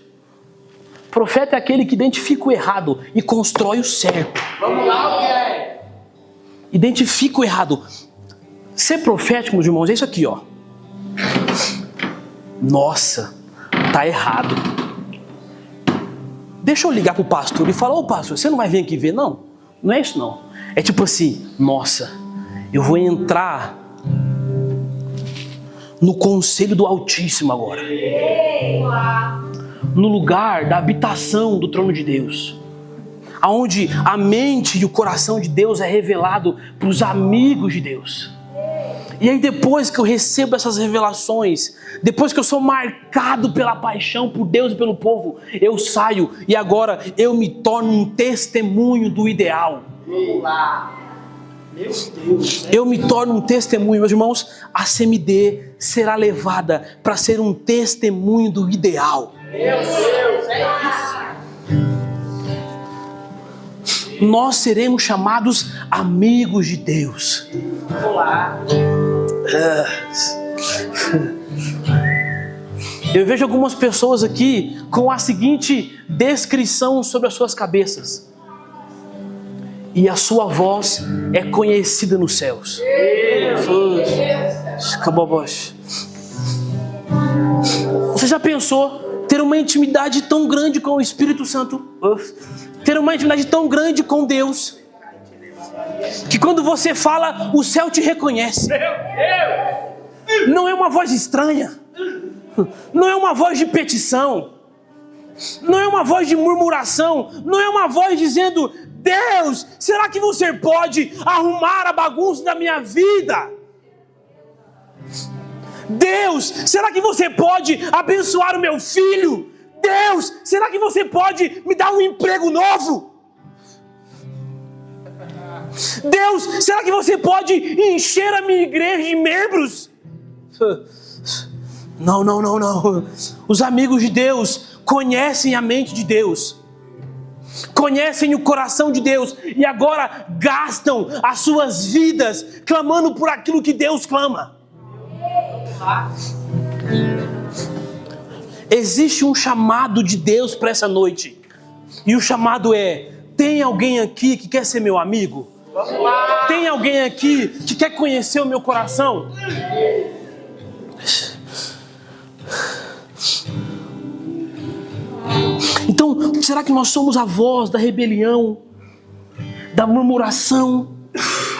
S1: Profeta é aquele que identifica o errado e constrói o certo.
S2: Vamos lá, o que é?
S1: Identifica o errado. Ser profético, meus irmãos, é isso aqui, ó. Nossa, tá errado. Deixa eu ligar pro pastor e falar, ô pastor, você não vai vir aqui ver? Não, não é isso não. É tipo assim, nossa, eu vou entrar no conselho do Altíssimo agora. No lugar da habitação do trono de Deus. Aonde a mente e o coração de Deus é revelado para os amigos de Deus. E aí depois que eu recebo essas revelações, depois que eu sou marcado pela paixão por Deus e pelo povo, eu saio e agora eu me torno um testemunho do ideal.
S2: Vamos lá. Meu Deus.
S1: Eu me torno um testemunho, meus irmãos. A CMD será levada para ser um testemunho do ideal.
S2: Meu Deus, é isso.
S1: Nós seremos chamados amigos de Deus.
S2: Vamos lá.
S1: Eu vejo algumas pessoas aqui com a seguinte descrição sobre as suas cabeças. E a sua voz é conhecida nos céus. Você já pensou ter uma intimidade tão grande com o Espírito Santo? Ter uma intimidade tão grande com Deus, que quando você fala, o céu te reconhece. Não é uma voz estranha. Não é uma voz de petição. Não é uma voz de murmuração. Não é uma voz dizendo, Deus, será que você pode arrumar a bagunça da minha vida? Deus, será que você pode abençoar o meu filho? Deus, será que você pode me dar um emprego novo? Deus, será que você pode encher a minha igreja de membros? Não. Os amigos de Deus conhecem a mente de Deus, conhecem o coração de Deus e agora gastam as suas vidas clamando por aquilo que Deus clama. Existe um chamado de Deus para essa noite, e o chamado é: tem alguém aqui que quer ser meu amigo? Tem alguém aqui que quer conhecer o meu coração? Então, será que nós somos a voz da rebelião, da murmuração?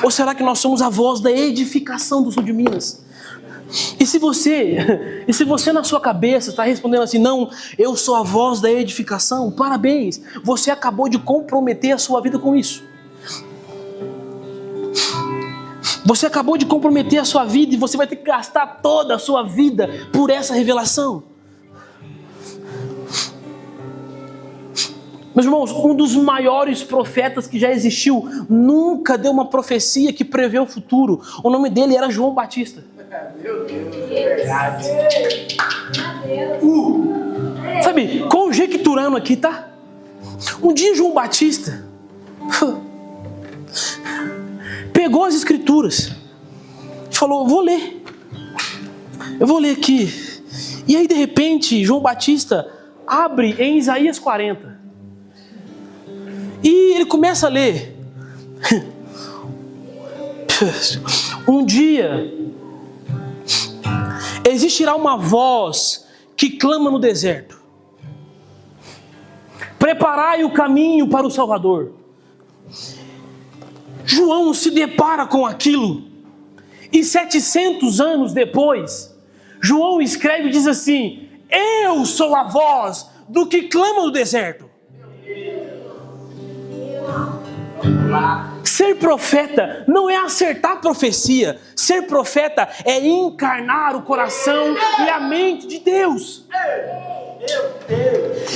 S1: Ou será que nós somos a voz da edificação do sul de Minas? E se você na sua cabeça está respondendo assim: não, eu sou a voz da edificação, parabéns, você acabou de comprometer a sua vida com isso. Você acabou de comprometer a sua vida e você vai ter que gastar toda a sua vida por essa revelação. Meus irmãos, um dos maiores profetas que já existiu nunca deu uma profecia que prevê o futuro. O nome dele era João Batista.
S2: Meu Deus, é verdade.
S1: Sabe, conjecturando aqui, tá? Um dia João Batista pegou as escrituras e falou: eu vou ler aqui. E aí de repente João Batista abre em Isaías 40 e ele começa a ler. Um dia existirá uma voz que clama no deserto: preparai o caminho para o Salvador. João se depara com aquilo, e 700 anos depois, João escreve e diz assim: eu sou a voz do que clama no deserto. Ser profeta não é acertar profecia. Ser profeta é encarnar o coração e a mente de Deus.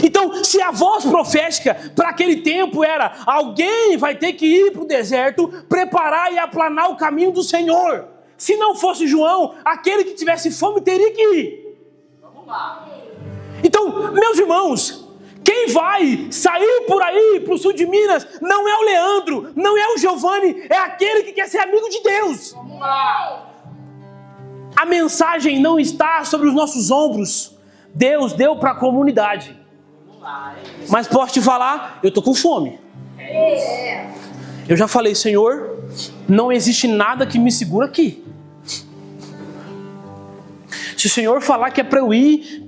S1: Então, se a voz profética para aquele tempo era: alguém vai ter que ir para o deserto, preparar e aplanar o caminho do Senhor. Se não fosse João, aquele que tivesse fome teria que ir.
S2: Vamos lá.
S1: Então, meus irmãos, quem vai sair por aí para o sul de Minas não é o Leandro, não é o Giovanni, é aquele que quer ser amigo de Deus.
S2: Vamos lá.
S1: A mensagem não está sobre os nossos ombros. Deus deu para a comunidade.
S2: Vamos lá.
S1: Mas posso te falar, eu estou com fome. Eu já falei: Senhor, não existe nada que me segura aqui. Se o Senhor falar que é para eu ir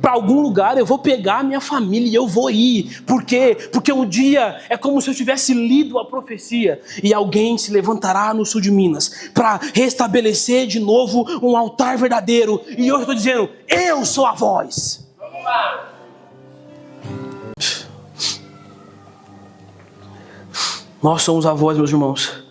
S1: para algum lugar, eu vou pegar a minha família e eu vou ir. Por quê? Porque um dia é como se eu tivesse lido a profecia e alguém se levantará no sul de Minas para restabelecer de novo um altar verdadeiro. E hoje eu estou dizendo: eu sou a voz.
S2: Vamos lá.
S1: Nós somos a voz, meus irmãos.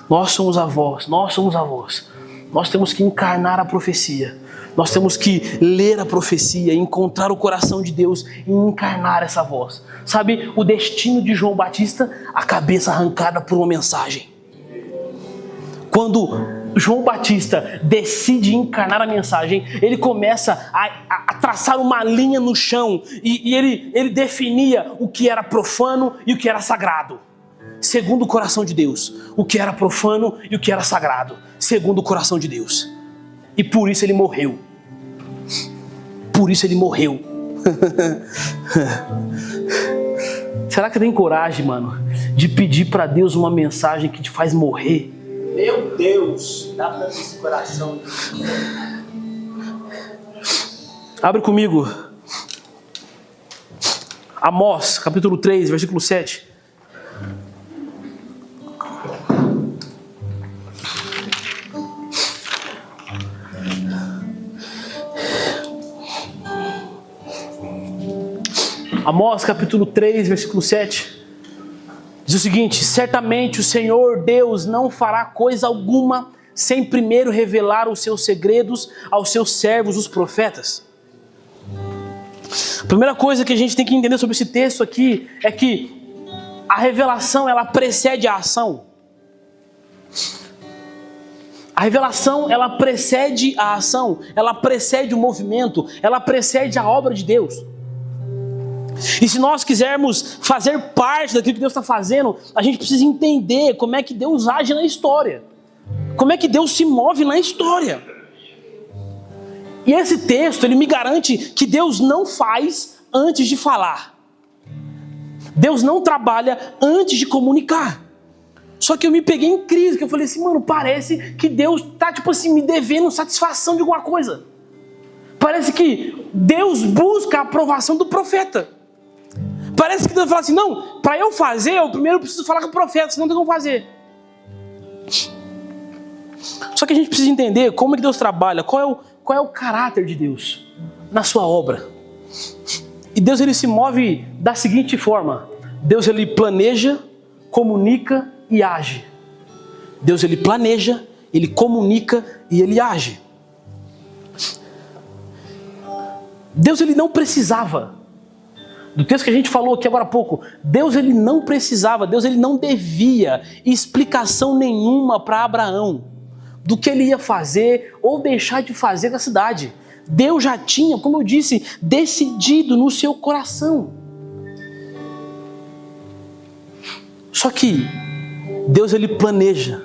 S1: Nós somos a voz. Nós somos a voz. Nós temos que encarnar a profecia. Nós temos que ler a profecia, encontrar o coração de Deus e encarnar essa voz. Sabe o destino de João Batista? A cabeça arrancada por uma mensagem. Quando João Batista decide encarnar a mensagem, ele começa a traçar uma linha no chão e ele definia o que era profano e o que era sagrado, segundo o coração de Deus. O que era profano e o que era sagrado, segundo o coração de Deus. E por isso ele morreu. Por isso ele morreu. Será que tem coragem, mano, de pedir para Deus uma mensagem que te faz morrer?
S2: Meu Deus, dá pra esse coração.
S1: Abre comigo. Amós, capítulo 3, versículo 7. Amós capítulo 3, versículo 7, diz o seguinte: certamente o Senhor Deus não fará coisa alguma sem primeiro revelar os seus segredos aos seus servos, os profetas. A primeira coisa que a gente tem que entender sobre esse texto aqui é que a revelação, ela precede a ação. A revelação, ela precede a ação, ela precede o movimento, ela precede a obra de Deus. E se nós quisermos fazer parte daquilo que Deus está fazendo, a gente precisa entender como é que Deus age na história. Como é que Deus se move na história. E esse texto, ele me garante que Deus não faz antes de falar. Deus não trabalha antes de comunicar. Só que eu me peguei em crise, que eu falei assim, mano, parece que Deus está, tipo assim, me devendo satisfação de alguma coisa. Parece que Deus busca a aprovação do profeta. Parece que Deus fala assim, não, para eu fazer, eu primeiro preciso falar com o profeta, senão não tem como fazer. Só que a gente precisa entender como é que Deus trabalha, qual é o caráter de Deus na sua obra. E Deus, ele se move da seguinte forma. Deus, ele planeja, comunica e age. Deus, ele planeja, ele comunica e ele age. Deus, ele não precisava, do texto que a gente falou aqui agora há pouco, Deus, ele não precisava, Deus, ele não devia explicação nenhuma para Abraão do que ele ia fazer ou deixar de fazer na cidade. Deus já tinha, como eu disse, decidido no seu coração. Só que Deus, ele planeja.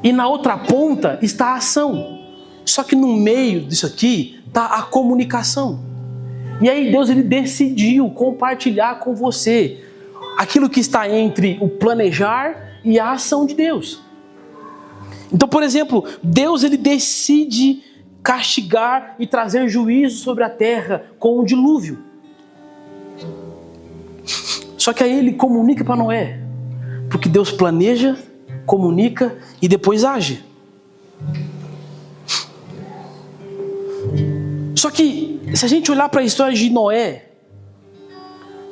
S1: E na outra ponta está a ação. Só que no meio disso aqui está a comunicação. E aí Deus, ele decidiu compartilhar com você aquilo que está entre o planejar e a ação de Deus. Então, por exemplo, Deus, ele decide castigar e trazer juízo sobre a terra com o dilúvio. Só que aí ele comunica para Noé, porque Deus planeja, comunica e depois age. Só que se a gente olhar para a história de Noé,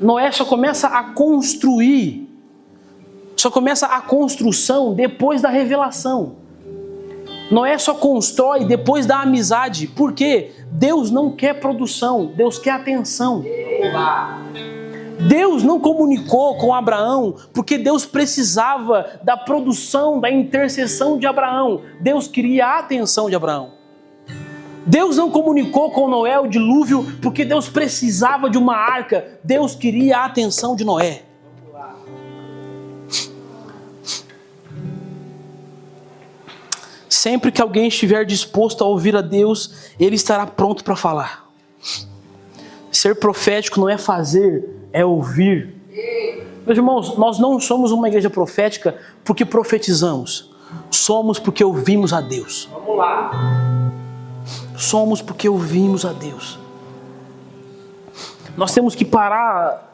S1: Noé só começa a construir, só começa a construção depois da revelação. Noé só constrói depois da amizade. Por quê? Deus não quer produção, Deus quer atenção. Deus não comunicou com Abraão porque Deus precisava da produção, da intercessão de Abraão. Deus queria a atenção de Abraão. Deus não comunicou com Noé o dilúvio porque Deus precisava de uma arca. Deus queria a atenção de Noé. Sempre que alguém estiver disposto a ouvir a Deus, ele estará pronto para falar. Ser profético não é fazer, é ouvir. Meus irmãos, nós não somos uma igreja profética porque profetizamos. Somos porque ouvimos a Deus.
S2: Vamos lá.
S1: Somos porque ouvimos a Deus. Nós temos que parar.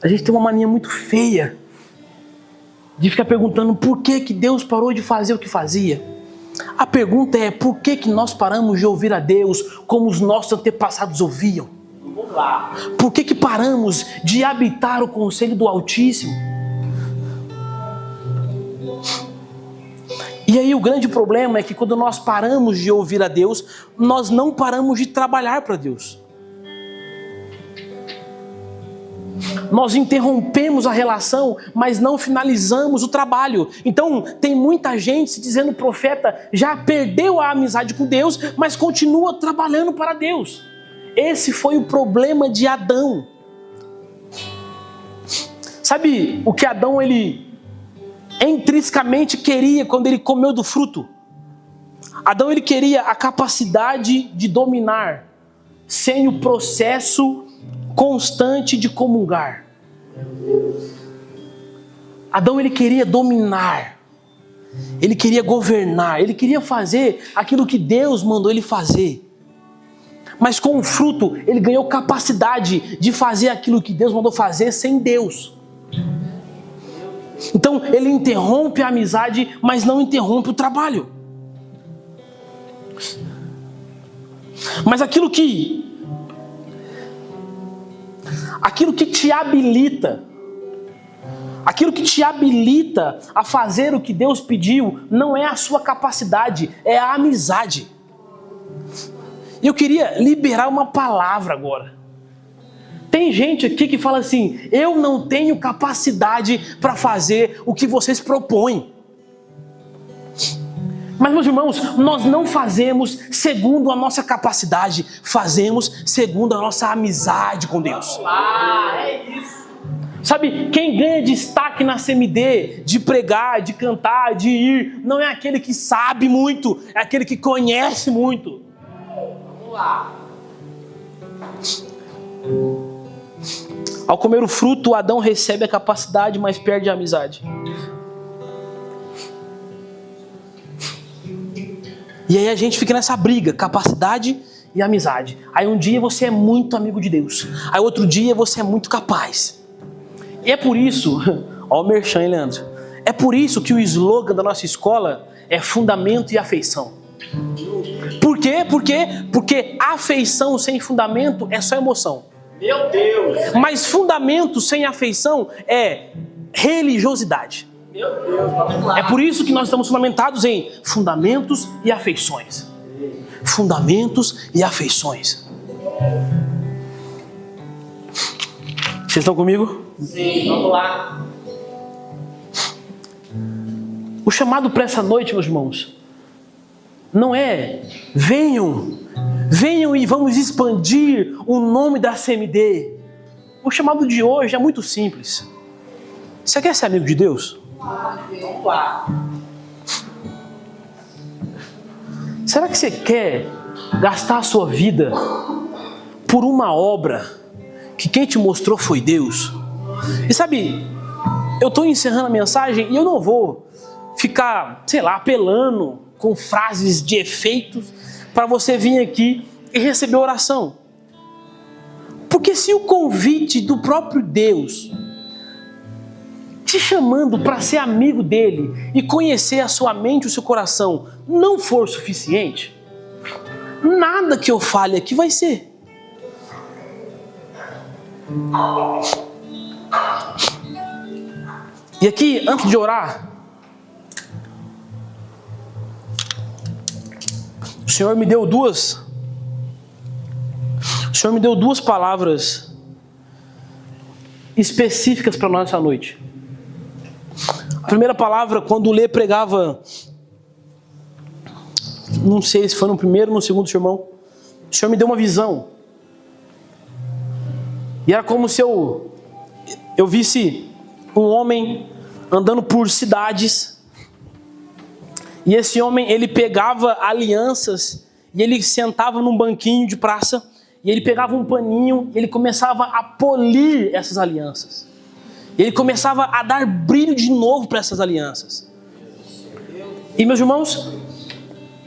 S1: A gente tem uma mania muito feia de ficar perguntando por que Deus parou de fazer o que fazia. A pergunta é por que nós paramos de ouvir a Deus como os nossos antepassados ouviam?
S2: Vamos lá.
S1: Por que paramos de habitar o conselho do Altíssimo? E aí o grande problema é que quando nós paramos de ouvir a Deus, nós não paramos de trabalhar para Deus. Nós interrompemos a relação, mas não finalizamos o trabalho. Então tem muita gente se dizendo profeta, já perdeu a amizade com Deus, mas continua trabalhando para Deus. Esse foi o problema de Adão. Sabe o que Adão, ele intrinsecamente queria quando ele comeu do fruto? Adão, ele queria a capacidade de dominar, sem o processo constante de comungar. Adão, ele queria dominar, ele queria governar, ele queria fazer aquilo que Deus mandou ele fazer. Mas com o fruto, ele ganhou capacidade de fazer aquilo que Deus mandou fazer sem Deus. Então, ele interrompe a amizade, mas não interrompe o trabalho. Mas aquilo que te habilita, Aquilo que te habilita a fazer o que Deus pediu não é a sua capacidade, é a amizade. E eu queria liberar uma palavra agora. Tem gente aqui que fala assim: eu não tenho capacidade para fazer o que vocês propõem. Mas, meus irmãos, nós não fazemos segundo a nossa capacidade, fazemos segundo a nossa amizade com Deus.
S2: É isso.
S1: Sabe, quem ganha destaque na CMD, de pregar, de cantar, de ir, não é aquele que sabe muito, é aquele que conhece muito.
S2: Vamos lá.
S1: Ao comer o fruto, Adão recebe a capacidade, mas perde a amizade. E aí a gente fica nessa briga, capacidade e amizade. Aí um dia você é muito amigo de Deus, aí outro dia você é muito capaz. E é por isso, ó o merchan, hein, Leandro? É por isso que o slogan da nossa escola é fundamento e afeição. Por quê? Porque afeição sem fundamento é só emoção.
S2: Meu Deus.
S1: Mas fundamento sem afeição é religiosidade.
S2: Meu Deus, vamos lá.
S1: É por isso que nós estamos fundamentados em fundamentos e afeições. Fundamentos e afeições. Vocês estão comigo?
S2: Sim, vamos lá.
S1: O chamado para essa noite, meus irmãos, não é venham e vamos expandir o nome da CMD. O chamado de hoje é muito simples. Você quer ser amigo de Deus?
S2: Vamos lá.
S1: Será que você quer gastar a sua vida por uma obra que quem te mostrou foi Deus? E sabe, eu estou encerrando a mensagem e eu não vou ficar, apelando com frases de efeitos para você vir aqui e receber oração. Porque se o convite do próprio Deus te chamando para ser amigo dele e conhecer a sua mente e o seu coração não for suficiente, nada que eu fale aqui vai ser. E aqui, antes de orar, o Senhor me deu duas palavras específicas para nós essa noite. A primeira palavra, quando o Lê pregava, não sei se foi no primeiro ou no segundo sermão, o Senhor me deu uma visão. E era como se eu visse um homem andando por cidades. E esse homem, ele pegava alianças e ele sentava num banquinho de praça e ele pegava um paninho e ele começava a polir essas alianças. Ele começava a dar brilho de novo para essas alianças. E, meus irmãos,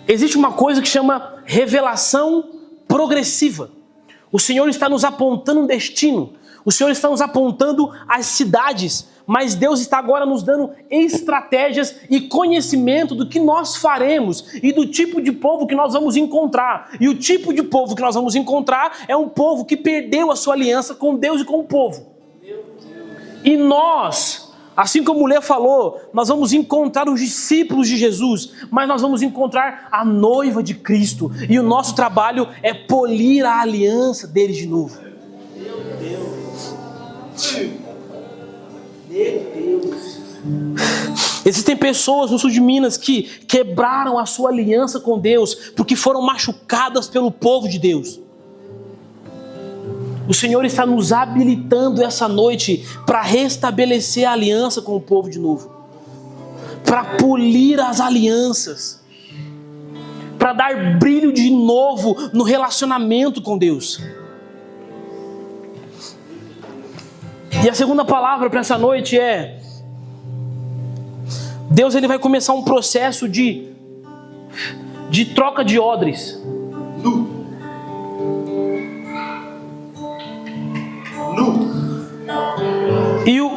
S1: existe uma coisa que chama revelação progressiva. O Senhor está nos apontando um destino. O Senhor está nos apontando as cidades. Mas Deus está agora nos dando estratégias e conhecimento do que nós faremos e do tipo de povo que nós vamos encontrar. E o tipo de povo que nós vamos encontrar é um povo que perdeu a sua aliança com Deus e com o povo. E nós, assim como o Lê falou, nós vamos encontrar os discípulos de Jesus, mas nós vamos encontrar a noiva de Cristo. E o nosso trabalho é polir a aliança deles de novo.
S2: Meu Deus.
S1: Existem pessoas no sul de Minas que quebraram a sua aliança com Deus porque foram machucadas pelo povo de Deus. O Senhor está nos habilitando essa noite para restabelecer a aliança com o povo de novo, para polir as alianças, para dar brilho de novo no relacionamento com Deus. E a segunda palavra para essa noite é: Deus, ele vai começar um processo de troca de odres.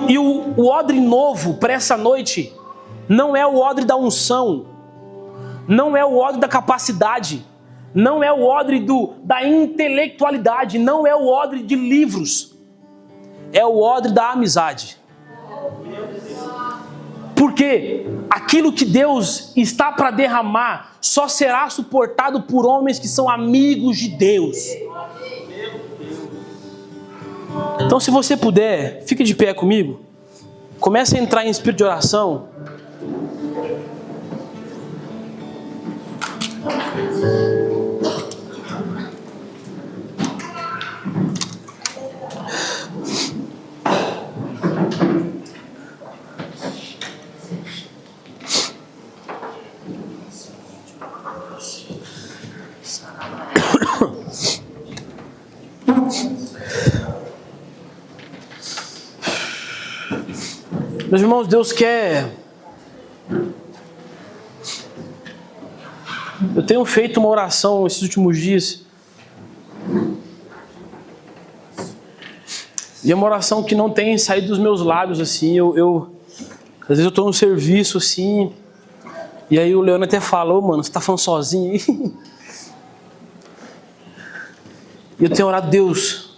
S1: E o odre novo para essa noite não é o odre da unção, não é o odre da capacidade, não é o odre da intelectualidade, não é o odre de livros, é o odre da amizade. Porque aquilo que Deus está para derramar só será suportado por homens que são amigos de Deus. Então, se você puder, fique de pé comigo. Comece a entrar em espírito de oração. Meus irmãos, Deus quer... Eu tenho feito uma oração esses últimos dias. E é uma oração que não tem saído dos meus lábios, assim. Às vezes eu estou no serviço, assim. E aí o Leandro até falou, mano, você está falando sozinho aí? E eu tenho orado, Deus,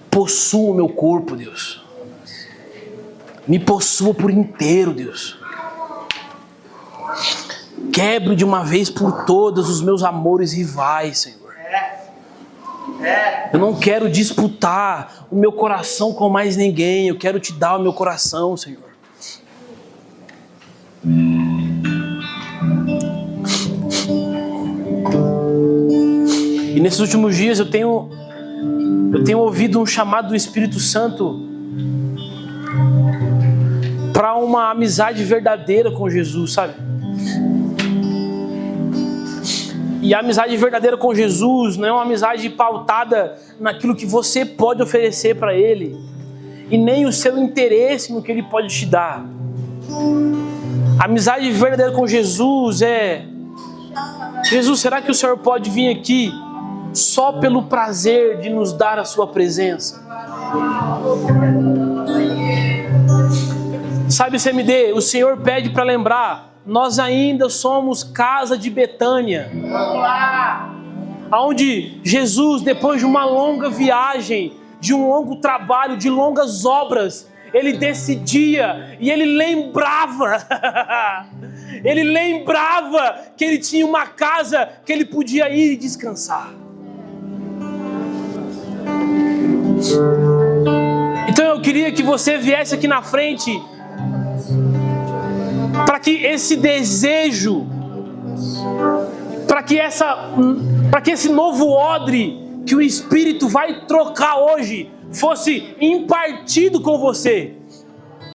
S1: possua o meu corpo, Deus. Me possua por inteiro, Deus. Quebre de uma vez por todas os meus amores rivais, Senhor. Eu não quero disputar o meu coração com mais ninguém. Eu quero te dar o meu coração, Senhor. E nesses últimos dias eu tenho ouvido um chamado do Espírito Santo para uma amizade verdadeira com Jesus, sabe? E a amizade verdadeira com Jesus não é uma amizade pautada naquilo que você pode oferecer para Ele, e nem o seu interesse no que Ele pode te dar. A amizade verdadeira com Jesus é: Jesus, será que o Senhor pode vir aqui só pelo prazer de nos dar a sua presença? Sabe, CMD, o Senhor pede para lembrar, nós ainda somos casa de Betânia. Onde Jesus, depois de uma longa viagem, de um longo trabalho, de longas obras, Ele decidia e Ele lembrava. Ele lembrava que Ele tinha uma casa que Ele podia ir e descansar. Então eu queria que você viesse aqui na frente, para que esse desejo, para que esse novo odre que o Espírito vai trocar hoje fosse impartido com você.